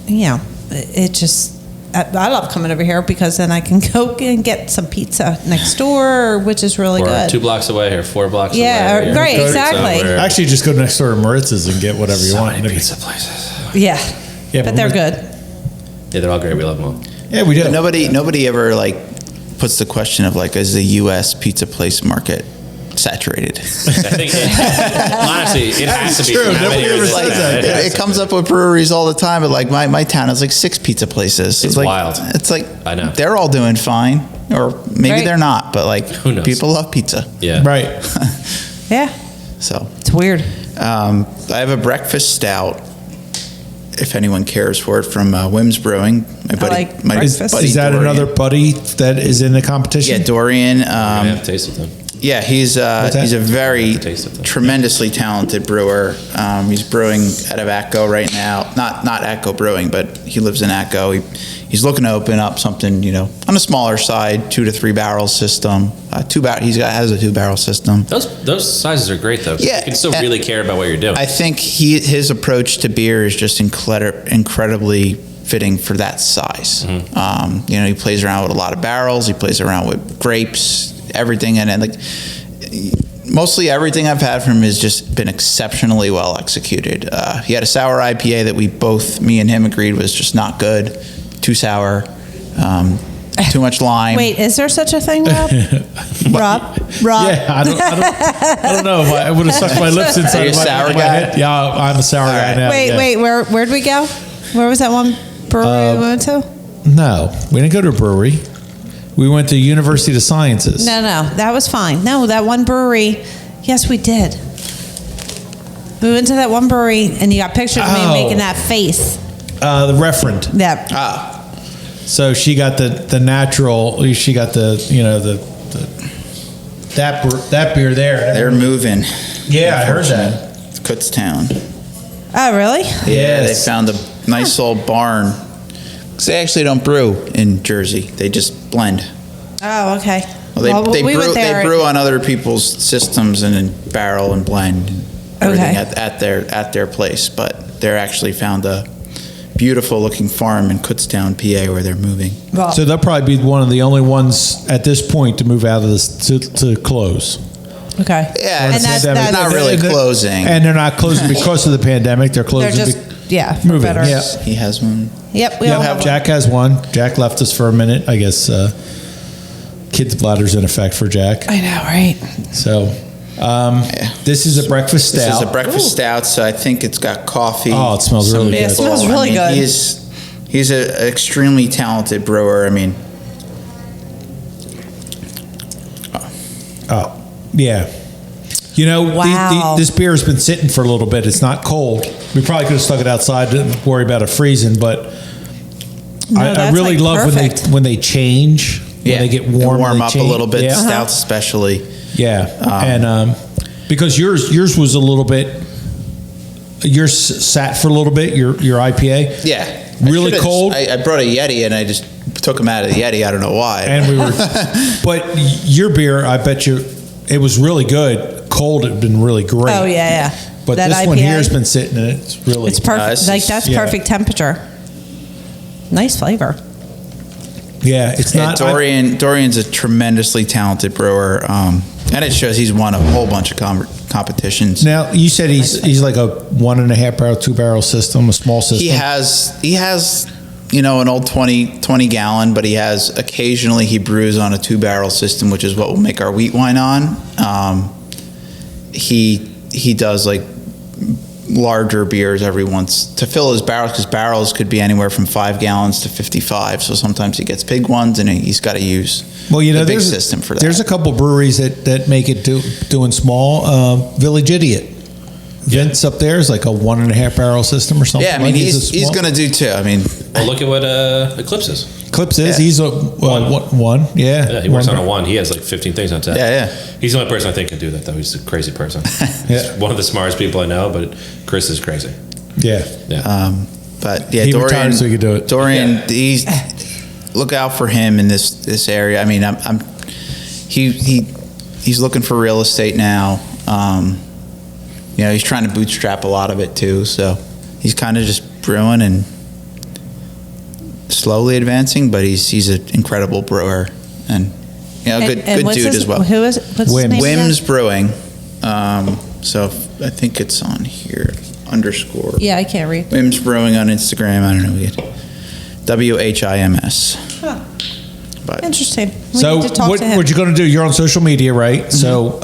it just. I love coming over here because then I can go and get some pizza next door, which is really good.
2 blocks away or 4 blocks away.
Yeah, right, exactly.
Actually, just go next door to Maritz's and get whatever you want.
Many pizza places.
Yeah, but they're good.
Yeah, they're all great. We love them all.
Yeah, we do.
But nobody ever puts the question of is the U.S. pizza place market saturated?
I think honestly, it has to be.
True. Nobody ever says that.
It comes up with breweries all the time, but my town has 6 pizza places.
It's wild.
It's
I know
they're all doing fine, or maybe they're not, but
who knows?
People love pizza.
Yeah.
Right.
Yeah.
So
it's weird.
I have a breakfast stout. If anyone cares for it, from Wim's Brewing. My buddy,
is that
Dorian.
another buddy that is in the competition?
Yeah, Dorian.
I have tasted them.
Yeah, he's a very tremendously talented brewer. He's brewing out of Atco right now. Not Atco Brewing, but he lives in Atco. He's looking to open up something, on a smaller side, 2 to 3 barrel system. Has a 2-barrel system.
Those sizes are great though.
Yeah,
you can still really care about what you're doing.
I think his approach to beer is just incredibly fitting for that size.
Mm-hmm.
He plays around with a lot of barrels. He plays around with grapes, everything, and mostly everything I've had from him has just been exceptionally well executed. He had a sour IPA that me and him agreed was just not good, too sour, too much lime.
Wait, is there such a thing, Rob? Rob?
Yeah, I don't know. I would have stuck my lips inside.
Are you a sour guy?
Head. Yeah, I'm a sour guy now.
Wait, where'd we go? Where was that one brewery we went to?
No, we didn't go to a brewery. We went to University of Sciences.
No, that was fine. No, that one brewery. Yes, we did. We went to that one brewery, and you got pictures of me making that face.
The referent.
Yeah.
So she got the natural. She got that beer there.
They're moving.
Yeah, I heard that.
Kutztown.
Oh, really?
Yeah, they found a nice old barn. Because they actually don't brew in Jersey. They just blend.
Oh, okay.
Well, they brew on other people's systems and then barrel and blend everything at their place. But they're actually found a beautiful looking farm in Kutztown, PA, where they're moving.
Well,
so they'll probably be one of the only ones at this point to move out of this to close.
Okay.
Yeah, and that's not really closing.
And they're not closing because of the pandemic. They're closing.
They're just
moving.
Better.
Yeah.
He has one.
Yep, we all have
Jack has one. Jack left us for a minute. I guess kids' bladder's in effect for Jack.
I know, right?
So this is a breakfast stout.
This is a breakfast stout, so I think it's got coffee.
Oh, it smells really good.
It smells really good.
He's an extremely talented brewer. I mean,
yeah.
Wow.
This beer has been sitting for a little bit. It's not cold. We probably could have stuck it outside, didn't worry about it freezing, but I really love when they change, when they get warm.
Warm up a little bit,
yeah.
stouts especially.
Yeah, and because yours was a little bit, yours sat for a little bit, your IPA.
Yeah.
Really cold.
I brought a Yeti and I just took him out of the Yeti. I don't know why.
And we were, but your beer, I bet you, it was really good. Cold, it had been really great.
Oh yeah.
But
that
this
IPA,
one here has been sitting in it. It's really,
it's perfect. That's perfect temperature. Nice flavor.
Yeah, it's not.
Dorian's a tremendously talented brewer, and it shows he's won a whole bunch of competitions.
Now you said he's like a 1.5 barrel, 2-barrel system, a small system.
He has an old 20 gallon, but occasionally he brews on a 2-barrel system, which is what we'll make our wheat wine on. He does like larger beers every once to fill his barrels, because barrels could be anywhere from 5 gallons to 55. So sometimes he gets big ones, and he's got to use the big system for that.
There's a couple breweries that make it doing small. Village Idiot. Vince up there is like a 1.5 barrel system or something.
Yeah, I mean he's going to do too. I mean,
well, look at what Eclipse is.
Clips is he's a one.
Yeah, he works on a 1. He has like 15 things on tap.
Yeah.
He's the only person I think can do that though. He's a crazy person. He's one of the smartest people I know, but Chris is crazy.
Yeah.
But But yeah,
he
Dorian,
retired so he could do it.
Dorian, he's look out for him in this area. I mean, he's looking for real estate now. You know, he's trying to bootstrap a lot of it too. So he's kind of just brewing and slowly advancing, but he's an incredible brewer and good dude as well.
Who is it? What's his name
Wim's
again?
Brewing. So I think it's on here _.
Yeah, I can't read.
Wim's Brewing on Instagram. I don't know. WHIMS.
Huh.
But
interesting. We
So
need to talk to him.
what you're going to do? You're on social media, right?
Mm-hmm.
So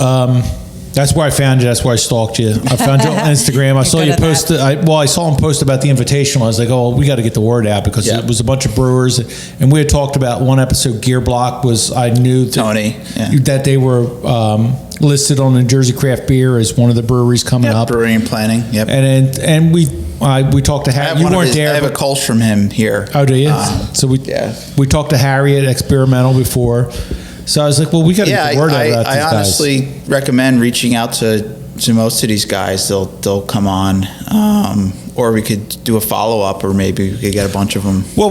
that's where I found you. That's where I stalked you. I found you on Instagram. I saw you post. I saw him post about the invitational. I was like, oh, we got to get the word out because it was a bunch of brewers, and we had talked about one episode. Gear Block was. I knew that they were listed on the Jersey Craft Beer as one of the breweries coming up.
Brewing and planning. Yep.
And we talked to Harry. You weren't there.
I have a Kolsch from him here.
Oh, do you? So we talked to Harry at Experimental before. So I was like, well, we got to get the word out about these guys.
I honestly recommend reaching out to most of these guys. They'll come on, or we could do a follow up, or maybe we could get a bunch of them.
Well,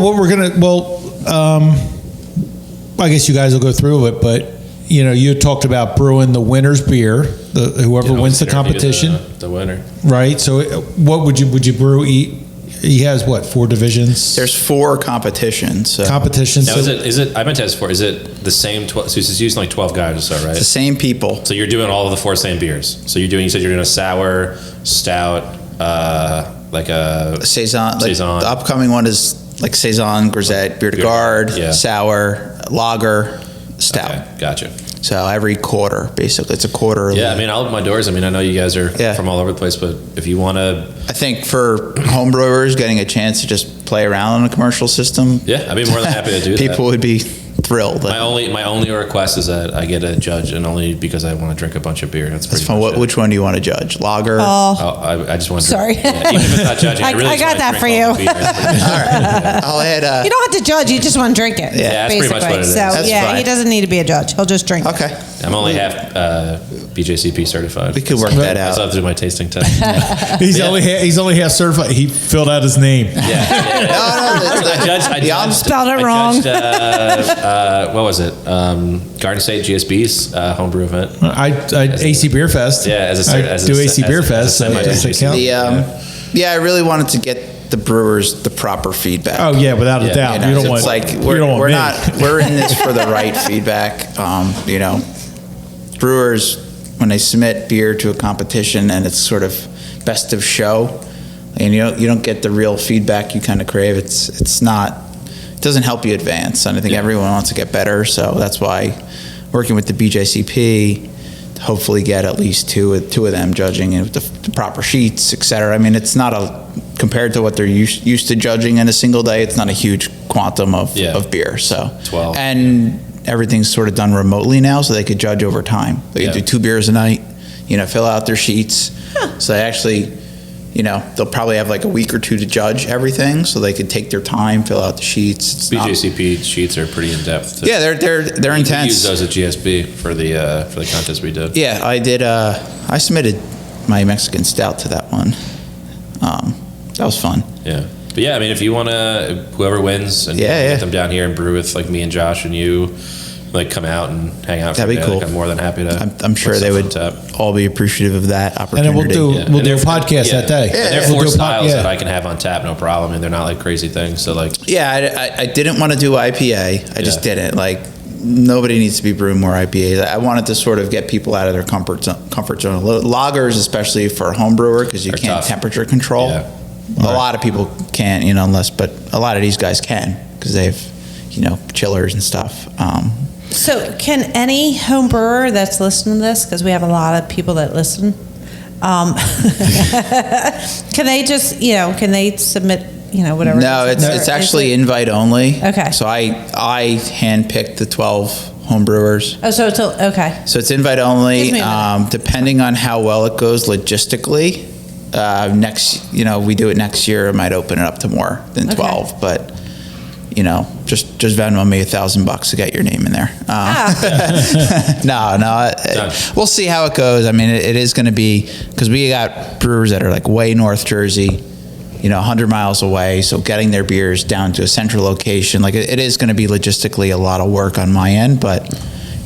I guess you guys will go through it, but you talked about brewing the winner's beer, whoever wins the competition,
the winner,
right? So, what would you brew? He has 4 divisions?
There's 4 competitions. So.
Competitions.
Now, is it? I meant to ask for. Is it the same? So it's usually 12 guys or so, right?
It's the same people.
So you're doing all of the 4 same beers. So you said you're doing a sour, stout, like a
saison.
Saison.
The upcoming one is like saison, grisette, bière de garde, sour, lager, stout.
Okay, gotcha.
So every quarter, basically, it's a quarter.
Yeah, I mean, I'll open my doors. I mean, I know you guys are from all over the place, but if you want to,
I think for homebrewers getting a chance to just play around on a commercial system,
I'd be more than happy to do that.
People would be thrilled.
My only request is that I get a judge, and only because I want to drink a bunch of beer. That's
fun. Which one do you want to judge? Lager?
I just want to.
Sorry.
Even if it's not judging, I really
got that for you.
All right. I'll add.
You don't have to judge. You just want to drink it.
Yeah, that's pretty much what it is.
So
That's fine.
he doesn't need to be a judge. He'll just drink.
Okay.
I'm only half BJCP certified.
We could work that out.
I still have to do my tasting test.
He's only half certified. He filled out his name.
No, I
spelled it wrong.
What was it? Garden State GSB's homebrew event.
AC Beer Fest.
Yeah,
I do AC Beer Fest.
I really wanted to get the brewers the proper feedback.
Oh yeah, without a doubt. You don't want.
We're in this for the right feedback. Brewers, when they submit beer to a competition and it's sort of best of show, and you don't get the real feedback you kind of crave. It doesn't help you advance, and I think everyone wants to get better. So that's why working with the BJCP, hopefully get at least two of them judging with the proper sheets, etc. I mean, it's not compared to what they're used to judging in a single day. It's not a huge quantum of beer. So 12. And everything's sort of done remotely now, so they could judge over time. They could do 2 beers a night, fill out their sheets. So they actually, they'll probably have like a week or 2 to judge everything, so they could take their time, fill out the sheets.
BJCP sheets are pretty in depth.
They're intense.
We use those at GSB for the contest we did.
Yeah, I did. I submitted my Mexican stout to that one. That was fun.
Yeah. But yeah, I mean, if you want to, whoever wins, and get them down here and brew with like me and Josh and you, like come out and hang out.
That'd be cool.
Like, I'm more than happy to.
I'm sure they would all be appreciative of that opportunity.
And then we'll do a podcast that day.
Yeah. And they're 4 styles that I can have on tap, no problem. And they're not like crazy things. So like.
Yeah, I didn't want to do IPA. I just didn't. Like, nobody needs to be brewing more IPAs. I wanted to sort of get people out of their comfort zone. Lagers, especially for a home brewer, because you can't temperature control. Yeah. A lot of people can't, but a lot of these guys can because they have, chillers and stuff.
So can any home brewer that's listening to this, because we have a lot of people that listen, can they just, can they submit, whatever?
No, it's actually invite only.
Okay.
So I handpicked the 12 home brewers.
Oh, so it's okay.
So it's invite only. Depending on how well it goes logistically, we do it next year. I might open it up to more than 12, but just Venmo me $1,000 to get your name in there. We'll see how it goes. I mean, it is going to be, because we got brewers that are like way North Jersey, 100 miles away. So getting their beers down to a central location, like it is going to be logistically a lot of work on my end, but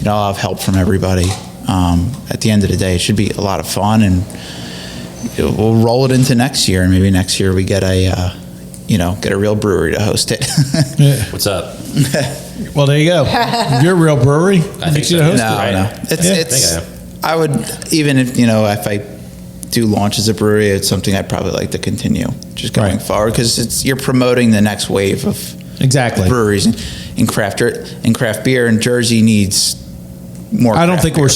I'll have help from everybody. At the end of the day, it should be a lot of fun, and we'll roll it into next year. And maybe next year we get a real brewery to host it.
Yeah. What's up?
Well, there you go. You're a real brewery.
I think so.
No. I would, even if I do launch as a brewery, it's something I'd probably like to continue just going forward, because you're promoting the next wave of breweries in craft beer, and Jersey needs more. I
think we're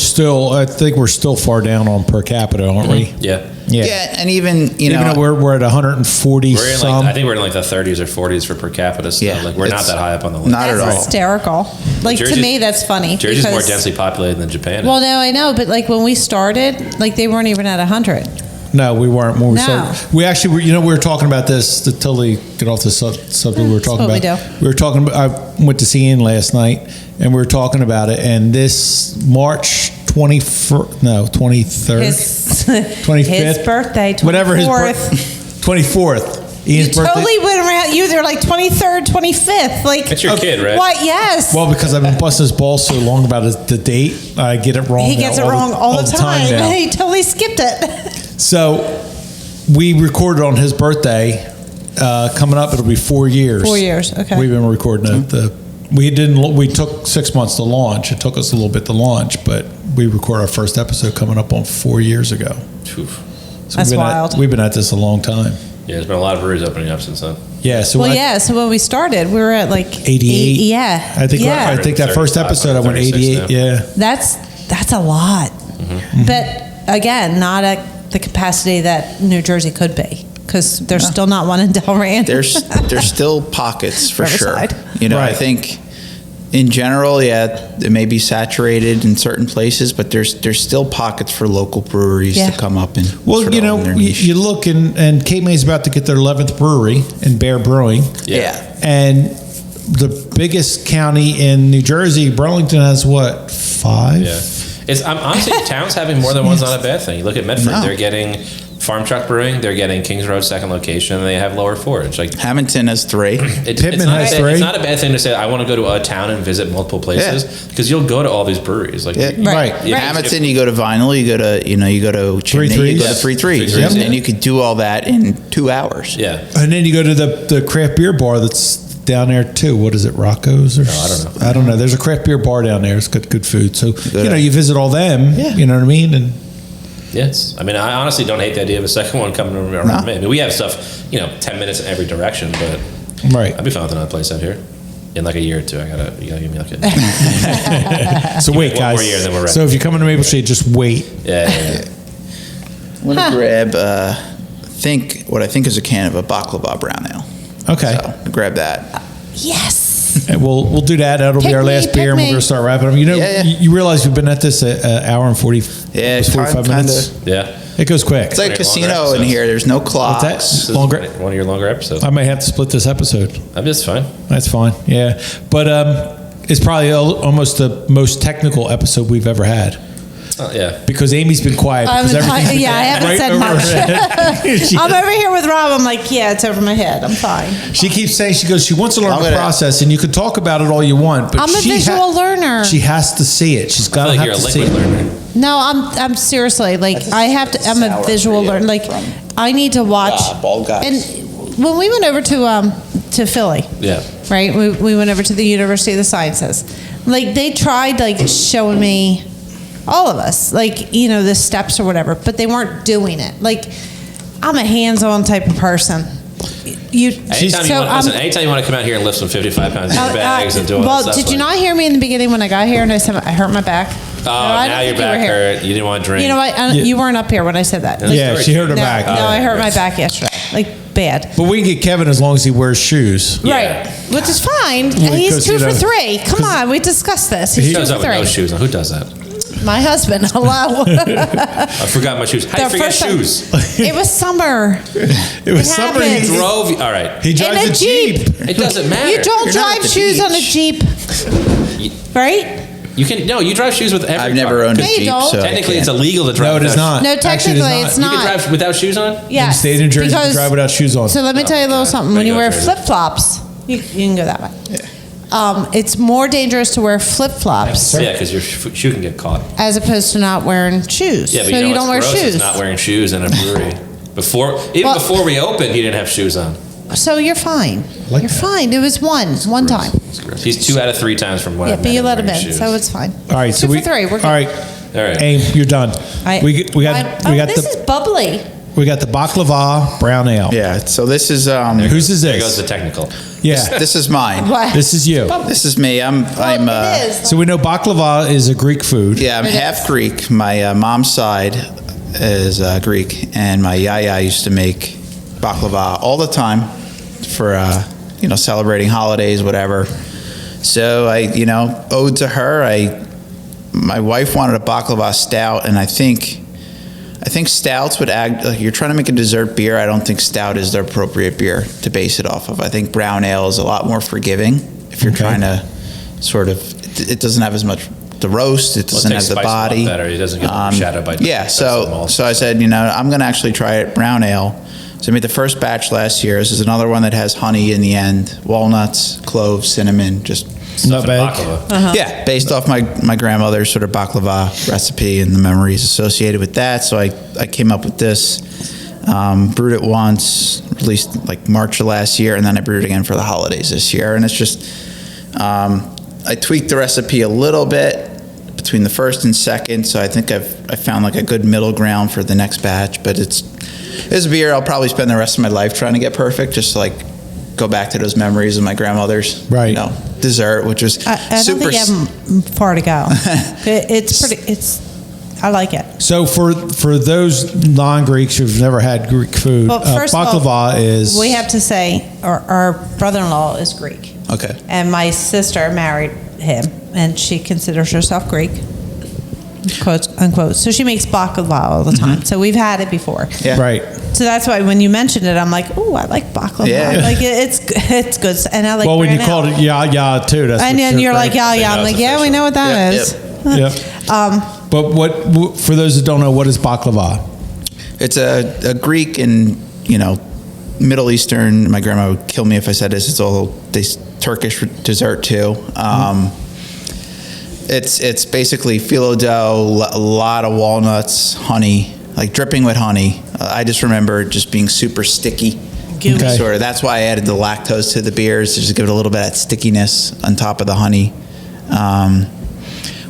still far down on per capita, aren't we?
Yeah.
Yeah, and even
though we're at 140
we're in
some.
I think we're in like the 30s or 40s for per capita still.
Yeah,
like we're not that high up on the list.
Not at all.
Hysterical. Like to me, that's funny.
Jersey's more densely populated than Japan.
Well, no, I know, but like when we started, like they weren't even at 100.
No, we weren't. When we
No.
started, we actually were. We were talking about this to totally get off the subject. We were talking
what
about.
we do.
We were talking. I went to see Ian last night, and we were talking about it. And this March 23rd,
His
25th,
his birthday, 24th.
whatever his 24th. Ian's
You
birthday.
totally went around. You were like 23rd, 25th. Like
That's your kid, right?
What? Yes.
Well, because I've been busting his balls so long about the date, I get it wrong.
He gets it wrong all the time.
now.
He totally skipped it.
So we recorded on his birthday. Coming up, it'll be 4 years.
4 years. Okay.
We've been recording it. We took 6 months to launch. It took us a little bit to launch, but we recorded our first episode coming up on 4 years ago. So
That's wild.
We've been at this a long time.
Yeah, there's been a lot of breweries opening up since then.
Yeah. So
so when we started, we were at like
88.
Yeah.
I think that first episode I went 88.
now.
Yeah.
That's a lot.
Mm-hmm.
But again, not at the capacity that New Jersey could be, because there's still not one in Delran.
There's still pockets for
Riverside.
sure. I think in general, it may be saturated in certain places, but there's still pockets for local breweries to come up and
you look and Cape May's about to get their 11th brewery in Bear Brewing.
Yeah.
And the biggest county in New Jersey, Burlington, has what, 5?
Yeah. I'm honestly, towns having more than one's not a bad thing. You look at Medford; they're getting Farm Truck Brewing, they're getting Kings Road second location, and they have Lower Forge. Like
Hamilton has 3.
Pittman has 3.
It's not a bad thing to say. I want to go to a town and visit multiple places, because you'll go to all these breweries. Like
right.
Hamilton, you go to Vinyl, you go to Chimney, you go to 3 Threes, and you could do all that in 2 hours.
Yeah,
and then you go to the craft beer bar that's down there too. What is it, Rocco's? Or I don't know. There's a craft beer bar down there. It's got good food. So you visit all them. Yeah. You know what I mean? And
yes, I mean, I honestly don't hate the idea of a second one coming around me. I mean, we have stuff, 10 minutes in every direction, but I'd be fine with another place out here. In like a year or two, you gotta give me like a.
So wait, guys.
1 more year, then we're ready.
So if you come into Maple Shade, just wait.
Yeah.
I'm gonna grab what I think is a can of a baklava brown ale.
Okay.
So grab that.
Yes.
And we'll do that. That'll be our last beer, and we're gonna start wrapping up. You realize we've been at this an hour and 45 minutes.
Yeah.
It goes quick.
It's like a casino in here. There's no clocks.
This is one of your longer episodes.
I may have to split this episode.
That's fine.
That's fine. Yeah, but it's probably almost the most technical episode we've ever had.
Yeah.
Because Amy's been quiet.
I haven't said much. I'm over here with Rob. I'm like, it's over my head. I'm fine.
She keeps saying, she wants to learn the process, and you can talk about it all you want, but
I'm a visual learner.
She has to see it. She's got to have to see it.
Learner.
No, I'm seriously, like, I have to, I'm a visual learner. Like, I need to watch.
Bald guys.
And when we went over to Philly, right, we went over to the University of the Sciences. Like, they tried, like, showing me, all of us, like, the steps or whatever, but they weren't doing it. Like, I'm a hands-on type of person.
Anytime you want to come out here and lift some 55 pounds in your bags and do all that stuff.
Did you not hear me in the beginning when I got here and I said I hurt my back?
Now your back hurt. You didn't want to drink.
You know what? You weren't up here when I said that.
She hurt her back.
No, I hurt my back yesterday. Like, bad.
But we can get Kevin as long as he wears shoes.
Right. Which is fine. He's 2 for 3. Come on. We discussed this. He's 2 for 3.
With no shoes on. Who does that?
My husband. Hello.
I forgot my shoes. How do you forget shoes?
It was summer.
It was summer.
He drove. All right.
He drives a Jeep.
It doesn't matter.
You don't drive shoes on a Jeep. Right?
You drive shoes with every
I've never
car.
owned a
No, you
Jeep,
don't.
so I
Technically,
can't.
it's illegal to drive.
No, it is
without
not.
No,
Actually,
technically it's
You
not.
can drive without shoes on.
In the
Yes.
state of New Jersey, you can
because-
drive without shoes on.
So let me tell you a little something. When you wear
Jersey.
flip-flops, you can go that way. It's more dangerous to wear flip-flops
Yeah, because your shoe can get caught.
as opposed to not wearing shoes.
Yeah, but
so
you know
you don't wear
what's gross is
shoes.
not wearing shoes in a brewery. Before we opened, he didn't have shoes on.
So you're fine. You're fine. It was one time.
He's 2 out of 3 times from when I
Yeah,
met
but you
him
let him
wearing
in,
shoes.
so it's fine.
All right, so
2
we.
for 3. We're good.
All right,
All right.
Aim, you're done. We got
this is bubbly.
we got the baklava brown ale.
Yeah, so this is
Whose is
There
this?
goes the technical.
Yeah,
this is mine.
What?
this is you.
This is me. I'm
It is.
So we know baklava is a Greek food.
yeah, I'm half Greek. My mom's side is Greek, and my yaya used to make baklava all the time for celebrating holidays, whatever. So I owed to her. My wife wanted a baklava stout, and I think stouts would add. Like, you're trying to make a dessert beer. I don't think stout is the appropriate beer to base it off of. I think brown ale is a lot more forgiving if you're trying to sort of. It doesn't have as much the roast. It doesn't have the body.
Better. It doesn't get overshadowed by.
Yeah. So I said, I'm going to actually try it brown ale. So I made the first batch last year. This is another one that has honey in the end, walnuts, cloves, cinnamon, just
Not bad.
yeah, based off my grandmother's sort of baklava recipe and the memories associated with that. So I came up with this, brewed it once, released like March of last year, and then I brewed it again for the holidays this year. And it's just, I tweaked the recipe a little bit between the first and second, so I think I found like a good middle ground for the next batch. But it's a beer I'll probably spend the rest of my life trying to get perfect, just to like go back to those memories of my grandmother's dessert, which was
I don't
super.
think you have far to go. I like it.
So for those non-Greeks who've never had Greek food,
Well, first of
baklava
all,
is.
We have to say our brother-in-law is Greek.
Okay.
And my sister married him, and she considers herself Greek, quote unquote. So she makes baklava all the time. So we've had it before.
Yeah.
Right.
So that's why when you mentioned it, I'm like, oh, I like baklava.
Yeah.
Like it's good, and I like.
Well, when you
brown
called
ale.
it ya too, that's.
And
what
then you're like,
right.
yeah. I'm like, yeah, we know what that is.
Yep. But what for those that don't know, what is baklava?
It's a Greek and Middle Eastern. My grandma would kill me if I said this. It's all this Turkish dessert too. It's basically phyllo dough, a lot of walnuts, honey, like dripping with honey. I just remember it just being super sticky.
Okay.
Sort of. That's why I added the lactose to the beers, to just give it a little bit of that stickiness on top of the honey.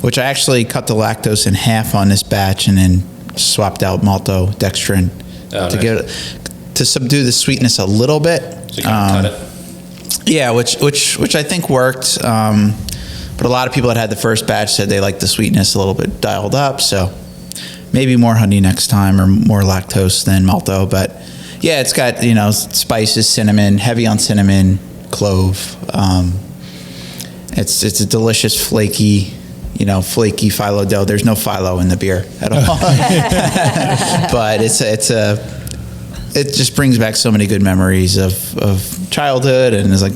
Which I actually cut the lactose in half on this batch, and then swapped out maltodextrin to subdue the sweetness a little bit.
So you kind of cut it.
Yeah, which I think worked. But a lot of people that had the first batch said they liked the sweetness a little bit dialed up. So maybe more honey next time, or more lactose than malto. But yeah, it's got spices, cinnamon, heavy on cinnamon, clove. It's a delicious flaky phyllo dough. There's no phyllo in the beer at all. But it just brings back so many good memories of childhood, and it's like,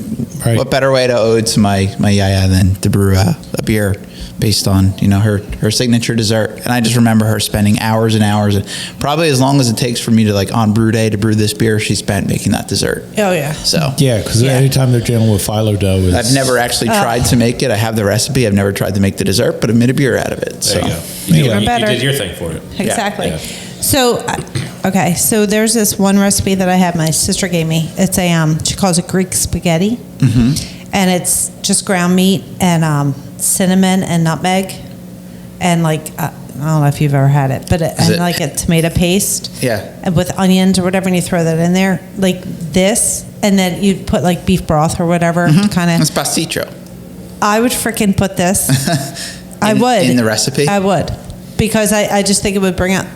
what better way to ode to my yaya than to brew a beer based on her signature dessert. And I just remember her spending hours and hours, and probably as long as it takes for me to on brew day to brew this beer, she spent making that dessert.
Oh yeah.
So
yeah, because anytime they're dealing with phyllo dough,
I've never actually tried to make it. I have the recipe. I've never tried to make the dessert, but I made a beer out of it.
There you go. You did your thing for it.
Exactly.
Yeah.
So, okay, so there's this one recipe that I have. My sister gave me. It's she calls it Greek spaghetti, and it's just ground meat and cinnamon and nutmeg, and I don't know if you've ever had it, but like a tomato paste, and with onions or whatever, and you throw that in there like this, and then you'd put beef broth or whatever to kind of.
It's pasticcio.
I would freaking put this. I would
in the recipe.
I would, because I just think it would bring out.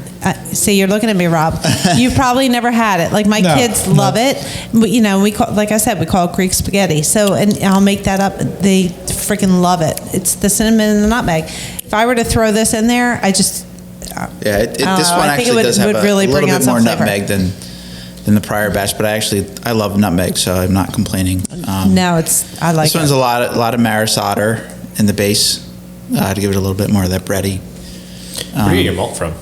See, you're looking at me, Rob. You've probably never had it. My kids love it. But, we call, like I said, we call it Greek spaghetti. So, and I'll make that up. They freaking love it. It's the cinnamon and the nutmeg. If I were to throw this in there, this one actually does have really
a little bit more
flavor.
nutmeg than the prior batch. But I love nutmeg, so I'm not complaining.
No, I like it.
This one's a lot of maris otter in the base. to give it a little bit more of that bready.
Where do you get your malt from?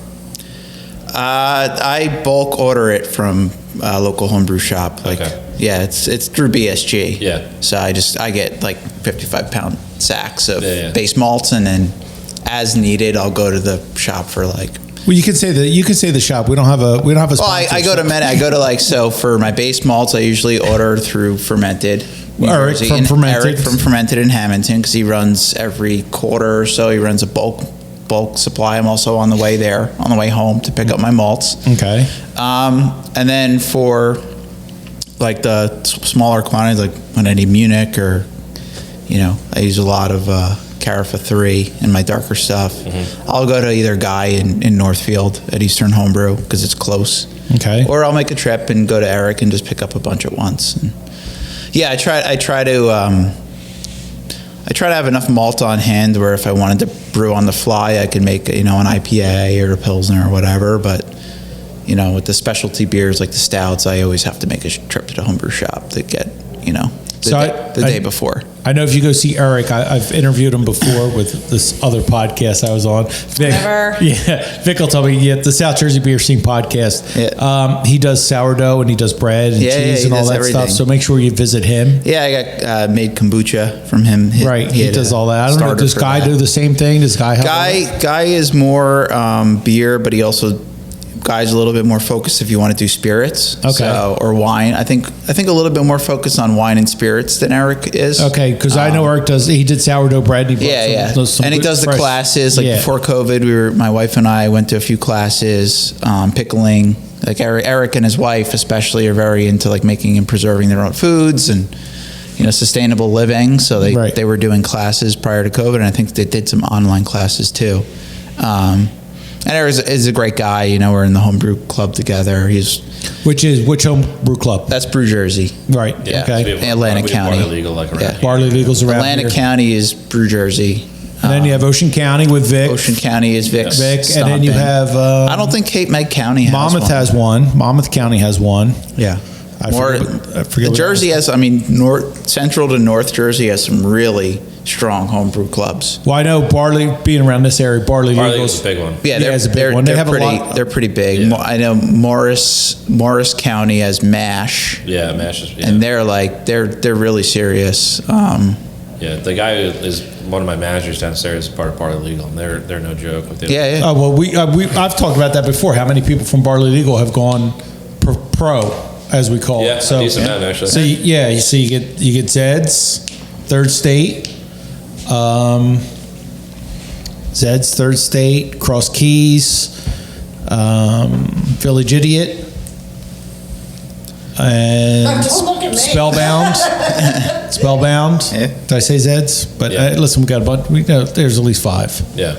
I bulk order it from a local homebrew shop. Yeah, it's through BSG.
Yeah.
So I get like 55-pound sacks of base malts, and then as needed, I'll go to the shop for like.
Well, you can say the shop. We don't have a.
Well, I go to I go to so for my base malts, I usually order through Fermented.
Eric from Fermented.
Eric from Fermented in Hamilton, because he runs every quarter or so. He runs a bulk supply. I'm also on the way home to pick up my malts.
Okay.
And then for like the smaller quantities, like when I need Munich, or I use a lot of Carafa 3 in my darker stuff. Mm-hmm. I'll go to either Guy in Northfield at Eastern Homebrew because it's close.
Okay.
Or I'll make a trip and go to Eric and just pick up a bunch at once. And I try to have enough malt on hand where if I wanted to brew on the fly, I could make an IPA or a Pilsner or whatever. But with the specialty beers like the stouts, I always have to make a trip to the homebrew shop to get the day before.
I know if you go see Eric, I've interviewed him before with this other podcast I was on. Vic will tell me, the South Jersey Beer Scene podcast. Yeah. He does sourdough and he does bread and cheese and all that stuff. So make sure you visit him.
Yeah, I got made kombucha from him.
He does all that. I don't know. Does Guy do the same thing? Does Guy help?
Guy is more beer, but he also. Guy's a little bit more focused if you want to do spirits, or wine. I think a little bit more focused on wine and spirits than Eric is.
Okay, because I know Eric does. He did sourdough bread. And he
and he does the classes. Like before COVID, my wife and I went to a few classes, pickling. Like Eric and his wife especially are very into like making and preserving their own foods and sustainable living. So they were doing classes prior to COVID, and I think they did some online classes too. And Eric is a great guy. We're in the homebrew club together.
Which homebrew club?
That's Brew Jersey.
Right.
Yeah.
Okay.
Atlantic County.
Barley Legal,
Barley Legal's around
Atlantic County is Brew Jersey.
And then you have Ocean County with Vic.
Ocean County is Vic's.
And then you have.
I don't think Cape May County has
Monmouth
one.
has one. Monmouth County has one.
Yeah.
I forget
Jersey has. Central to North Jersey has some really strong homebrew clubs.
Well, I know being around this area, Barley
Legal's a big one.
Yeah, they're pretty big. Yeah. I know Morris County has MASH.
Yeah, MASH is. Yeah.
And they're really serious.
The guy who is one of my managers downstairs is part of Barley Legal, and they're no joke.
Oh well, I've talked about that before. How many people from Barley Legal have gone pro, as we call it?
So decent amount actually.
So you get Zed's Third State. Zed's Third State, Cross Keys, Village Idiot, and
Spellbound.
Spellbound. Yeah. Did I say Zed's? But listen, we got a bunch. We know there's at least 5.
Yeah.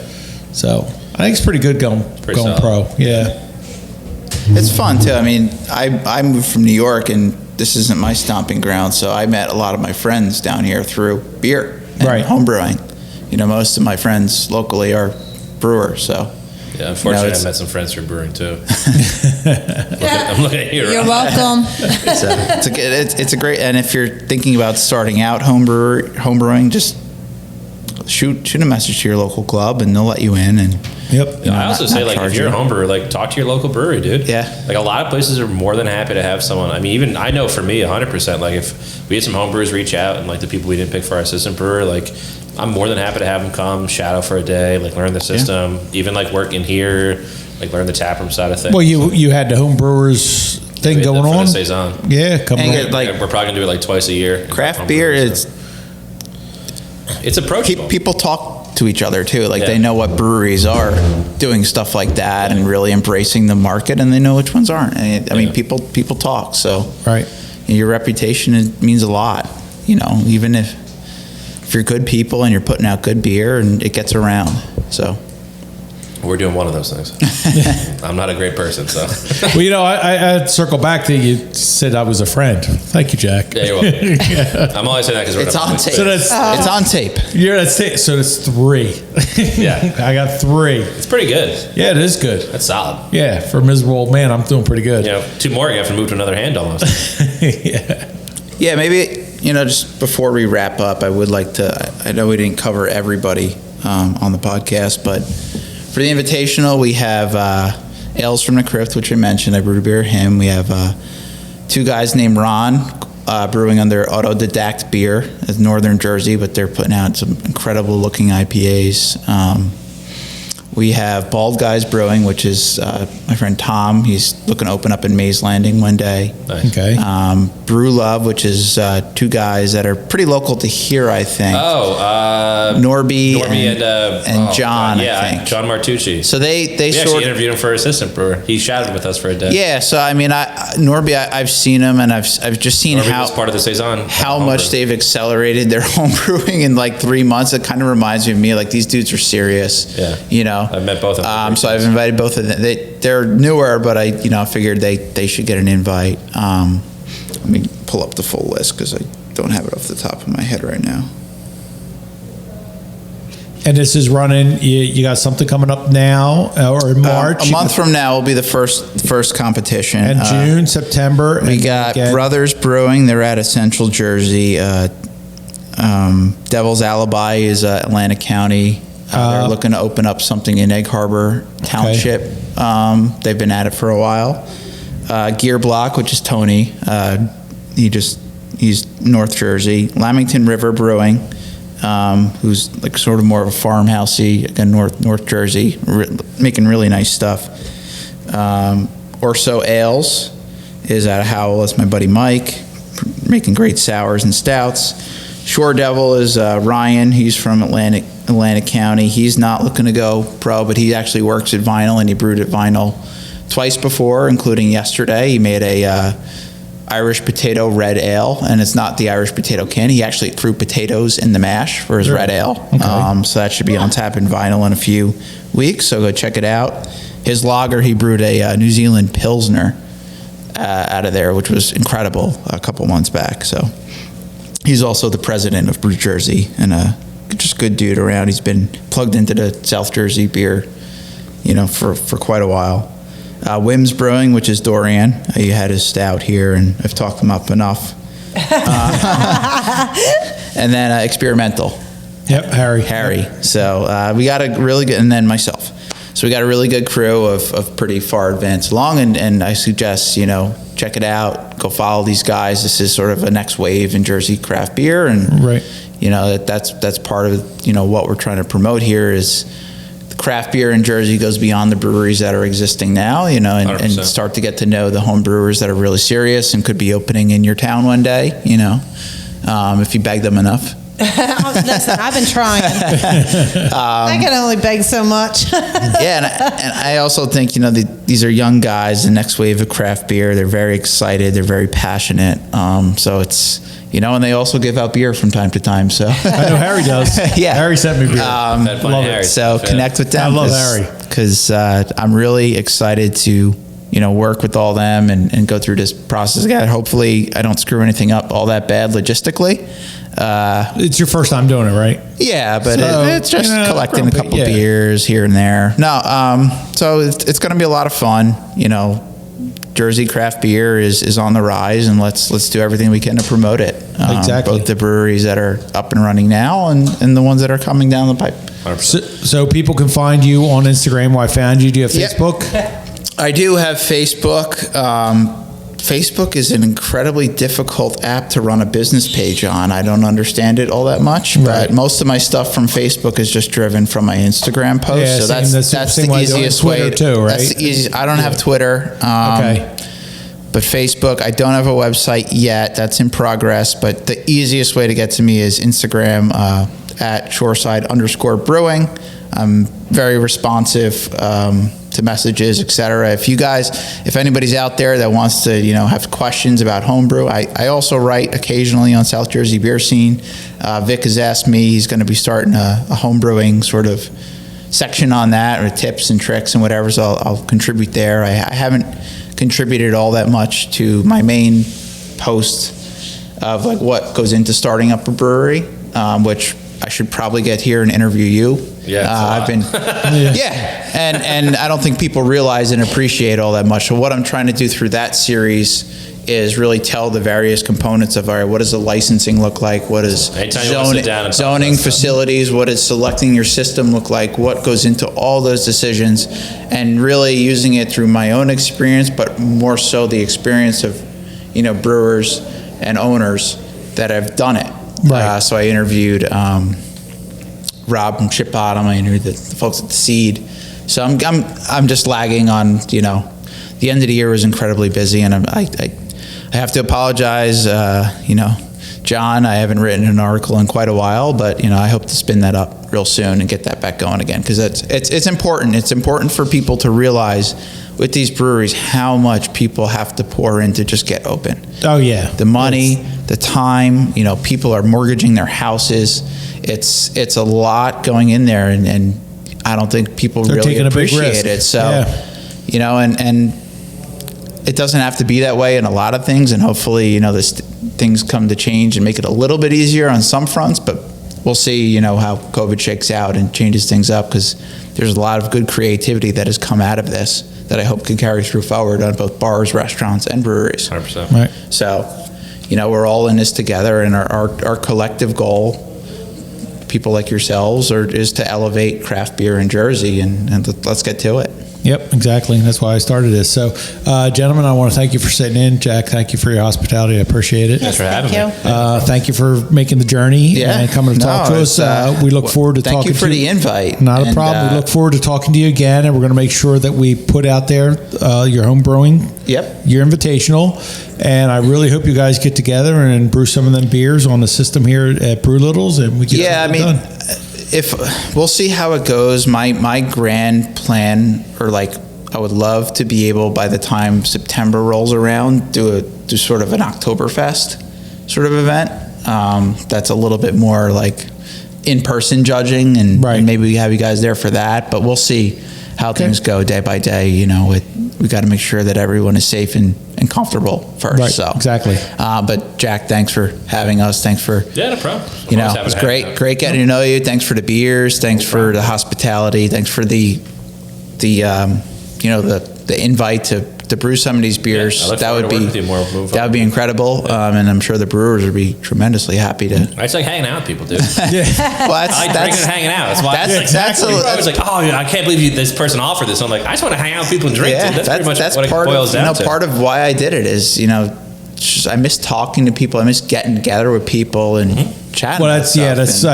So I think it's pretty good going pro. Yeah.
It's fun too. I moved from New York, and this isn't my stomping ground, so I met a lot of my friends down here through beer. And home brewing. Most of my friends locally are brewers, so.
Yeah, unfortunately, I met some friends through brewing too. I'm looking at you.
You're welcome.
It's a great, and if you're thinking about starting out home brewing, just shoot a message to your local club, and they'll let you in. And
I also say if you're a home brewer, talk to your local brewery, dude.
Yeah.
A lot of places are more than happy to have someone. Even I know for me, 100%. If we had some home brewers reach out and the people we didn't pick for our assistant brewer, I'm more than happy to have them come shadow for a day, learn the system, even work in here, learn the taproom side of things.
Well, you had the home brewers thing going on.
Saison.
Yeah, come on.
We're probably gonna do it twice a year.
Craft beer, it's
approachable.
People talk to each other too. They know what breweries are doing stuff like that and really embracing the market, and they know which ones aren't. People talk. So your reputation means a lot. Even if you're good people and you're putting out good beer, and it gets around. So
we're doing one of those things. I'm not a great person, so.
Well, I circle back to you said I was a friend. Thank you, Jack.
Yeah, you're welcome. I'm only saying that because
it's on tape.
So
it's on tape.
So it's 3.
Yeah,
I got 3.
It's pretty good.
Yeah, it is good.
That's solid.
Yeah, for a miserable old man, I'm doing pretty good.
2 more, you have to move to another hand almost.
Yeah, maybe just before we wrap up, I would like to. I know we didn't cover everybody on the podcast. But for the Invitational, we have Ales from the Crypt, which I mentioned. I brewed a beer him. We have 2 guys named Ron brewing under Autodidact Beer in Northern Jersey, but they're putting out some incredible looking IPAs. We have Bald Guys Brewing, which is my friend Tom. He's looking to open up in Mays Landing one day.
Nice.
Okay.
Brew Love, which is 2 guys that are pretty local to here, I think. Norby and John,
yeah,
I think.
John Martucci.
So they
we actually interviewed him for assistant brewer. He shadowed with us for a day.
Yeah, so I mean, Norby, I've seen him, and I've just seen
Norby was part of the Saison.
How much they've accelerated their home brewing in like 3 months. It kind of reminds me of me. Like, these dudes are serious.
Yeah.
You know.
I've met both of them.
So I've invited both of them. They're newer, but I figured they should get an invite. Let me pull up the full list because I don't have it off the top of my head right now.
And this is running. You got something coming up now, or in March?
A month from now will be the first competition.
And June, September.
We got Brothers Brewing. They're out of Central Jersey. Devil's Alibi is Atlantic County. They're looking to open up something in Egg Harbor Township. Okay. They've been at it for a while. Gear Block, which is Tony. He's North Jersey. Lamington River Brewing, who's like sort of more of a farmhousey, again, North Jersey, making really nice stuff. Orso Ales is out of Howell. That's my buddy Mike, making great sours and stouts. Shore Devil is Ryan. He's from Atlantic County. He's not looking to go pro, but he actually works at Vinyl, and he brewed at Vinyl twice before, including yesterday. He made a Irish potato red ale, and it's not the Irish potato can. He actually threw potatoes in the mash for his red ale. Okay. So that should be on tap in Vinyl in a few weeks, so go check it out. His lager, he brewed a New Zealand Pilsner out of there, which was incredible a couple months back. So he's also the president of Brew Jersey, and just good dude around. He's been plugged into the South Jersey beer, for quite a while. Wim's Brewing, which is Dorian. He had his stout here, and I've talked him up enough. And then Experimental.
Yep, Harry.
So we got a really good, and then myself. So we got a really good crew of pretty far advanced along, and I suggest, check it out. Go follow these guys. This is sort of a next wave in Jersey craft beer, and
right.
That's part of what we're trying to promote here is the craft beer in Jersey goes beyond the breweries that are existing now, and start to get to know the home brewers that are really serious and could be opening in your town one day, if you beg them enough.
Listen, I've been trying. I can only beg so much.
Yeah, and I also think, these are young guys, the next wave of craft beer. They're very excited. They're very passionate. So it's, and they also give out beer from time to time. So
I know Harry does.
Yeah.
Harry sent me beer.
Love it. So connect with them.
I love Harry.
Because I'm really excited to, work with all them and go through this process again. Hopefully I don't screw anything up all that bad logistically.
It's your first time doing it, right?
Yeah, but it's just collecting a couple beers here and there. No, so it's going to be a lot of fun. Jersey craft beer is on the rise, and let's do everything we can to promote it.
Exactly.
Both the breweries that are up and running now and the ones that are coming down the pipe.
So people can find you on Instagram. Where I found you. Do you have Facebook?
I do have Facebook. Facebook is an incredibly difficult app to run a business page on. I don't understand it all that much, but most of my stuff from Facebook is just driven from my Instagram posts.
Yeah,
so that's the easiest way.
Too, right?
That's the easiest. I don't have Twitter. But Facebook, I don't have a website yet. That's in progress. But the easiest way to get to me is Instagram at Shoreside_brewing. I'm very responsive to messages, etc. If anybody's out there that wants to, have questions about homebrew, I also write occasionally on South Jersey Beer Scene. Vic has asked me, he's going to be starting a homebrewing sort of section on that, or tips and tricks and whatever, so I'll contribute there. I haven't contributed all that much to my main post of like what goes into starting up a brewery, which I should probably get here and interview you.
Yeah,
I've been, and I don't think people realize and appreciate all that much. So what I'm trying to do through that series is really tell the various components of, all right, what does the licensing look like? What does zoning facilities, what does selecting your system look like? What goes into all those decisions? And really using it through my own experience, but more so the experience of, brewers and owners that have done it.
Right.
So I interviewed Rob from Chip Bottom. I interviewed the folks at the Seed. So I'm just lagging on, the end of the year was incredibly busy, and I have to apologize. John, I haven't written an article in quite a while, but I hope to spin that up real soon and get that back going again, because it's important. It's important for people to realize with these breweries how much people have to pour in to just get open.
Oh yeah,
the money, the time. People are mortgaging their houses. It's a lot going in there, and I don't think people really appreciate it. So, and it doesn't have to be that way in a lot of things, and hopefully, things come to change and make it a little bit easier on some fronts, but we'll see, how COVID shakes out and changes things up, because there's a lot of good creativity that has come out of this that I hope can carry through forward on both bars, restaurants, and breweries.
100%.
Right.
So, we're all in this together, and our collective goal, people like yourselves, is to elevate craft beer in Jersey, and let's get to it.
Yep, exactly. That's why I started this. So, gentlemen, I want to thank you for sitting in. Jack, thank you for your hospitality. I appreciate it.
Thanks for having me.
Thank you for making the journey and coming to talk to us. We look forward to talking to you.
Thank you for the invite.
Not a problem. We look forward to talking to you again, and we're going to make sure that we put out there your home brewing, your invitational, and I really hope you guys get together and brew some of them beers on the system here at Brewlittles, and we get done.
If we'll see how it goes. My grand plan, or I would love to be able, by the time September rolls around, do sort of an Oktoberfest sort of event. That's a little bit more like in-person judging, and maybe we have you guys there for that. But we'll see how things go day by day. We got to make sure that everyone is safe and comfortable first.
Right,
so
exactly.
But Jack, thanks for having us. Thanks for
no problem.
It was great getting to know you. Thanks for the beers. Thanks for the hospitality. Thanks for the invite to brew some of these beers. That would be incredible, and I'm sure the brewers would be tremendously happy to.
I just like hanging out with people, dude.
Well,
I like drinking and hanging out. That's why I was like, I can't believe this person offered this. I'm like, I just want to hang out with people and drink.
Yeah,
that's pretty much what it
part
boils down to.
Part of why I did it is, I miss talking to people. I miss getting together with people and chatting.
Well, I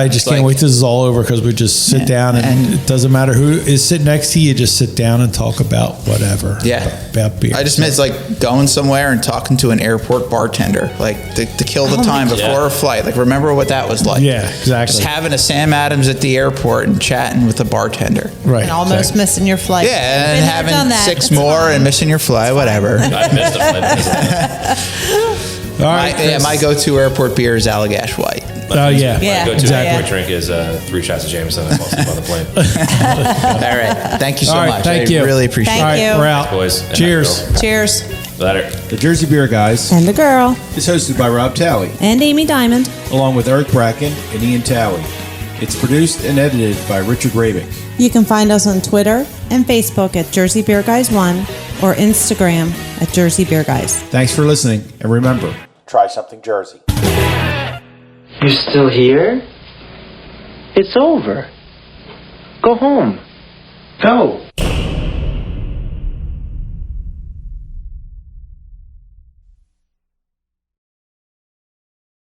just can't wait till this is all over, because we just sit down and it doesn't matter who is sitting next to you. Just sit down and talk about whatever.
Yeah,
about beer.
I just miss going somewhere and talking to an airport bartender, to kill the time before a flight. Remember what that was like?
Yeah, exactly.
Just having a Sam Adams at the airport and chatting with a bartender.
Right.
And almost missing your flight.
Yeah, and having 6 more and missing your flight, whatever.
I missed a flight.
All right.
My go-to airport beer is Allagash White.
My go-to
exactly.
drink is 3 shots of Jameson and also on the plane.
All right. Thank you so much.
Thank you.
I really appreciate it.
Thank you.
We're out.
Boys.
Cheers.
Cheers.
Later.
The Jersey Beer Guys
And the Girl
is hosted by Rob Talley
and Amy Diamond,
along with Eric Bracken and Ian Talley. It's produced and edited by Richard Rabing.
You can find us on Twitter and Facebook at Jersey Beer Guys 1 or Instagram at Jersey Beer Guys.
Thanks for listening, and remember, try something Jersey.
You're still here? It's over. Go home. Go.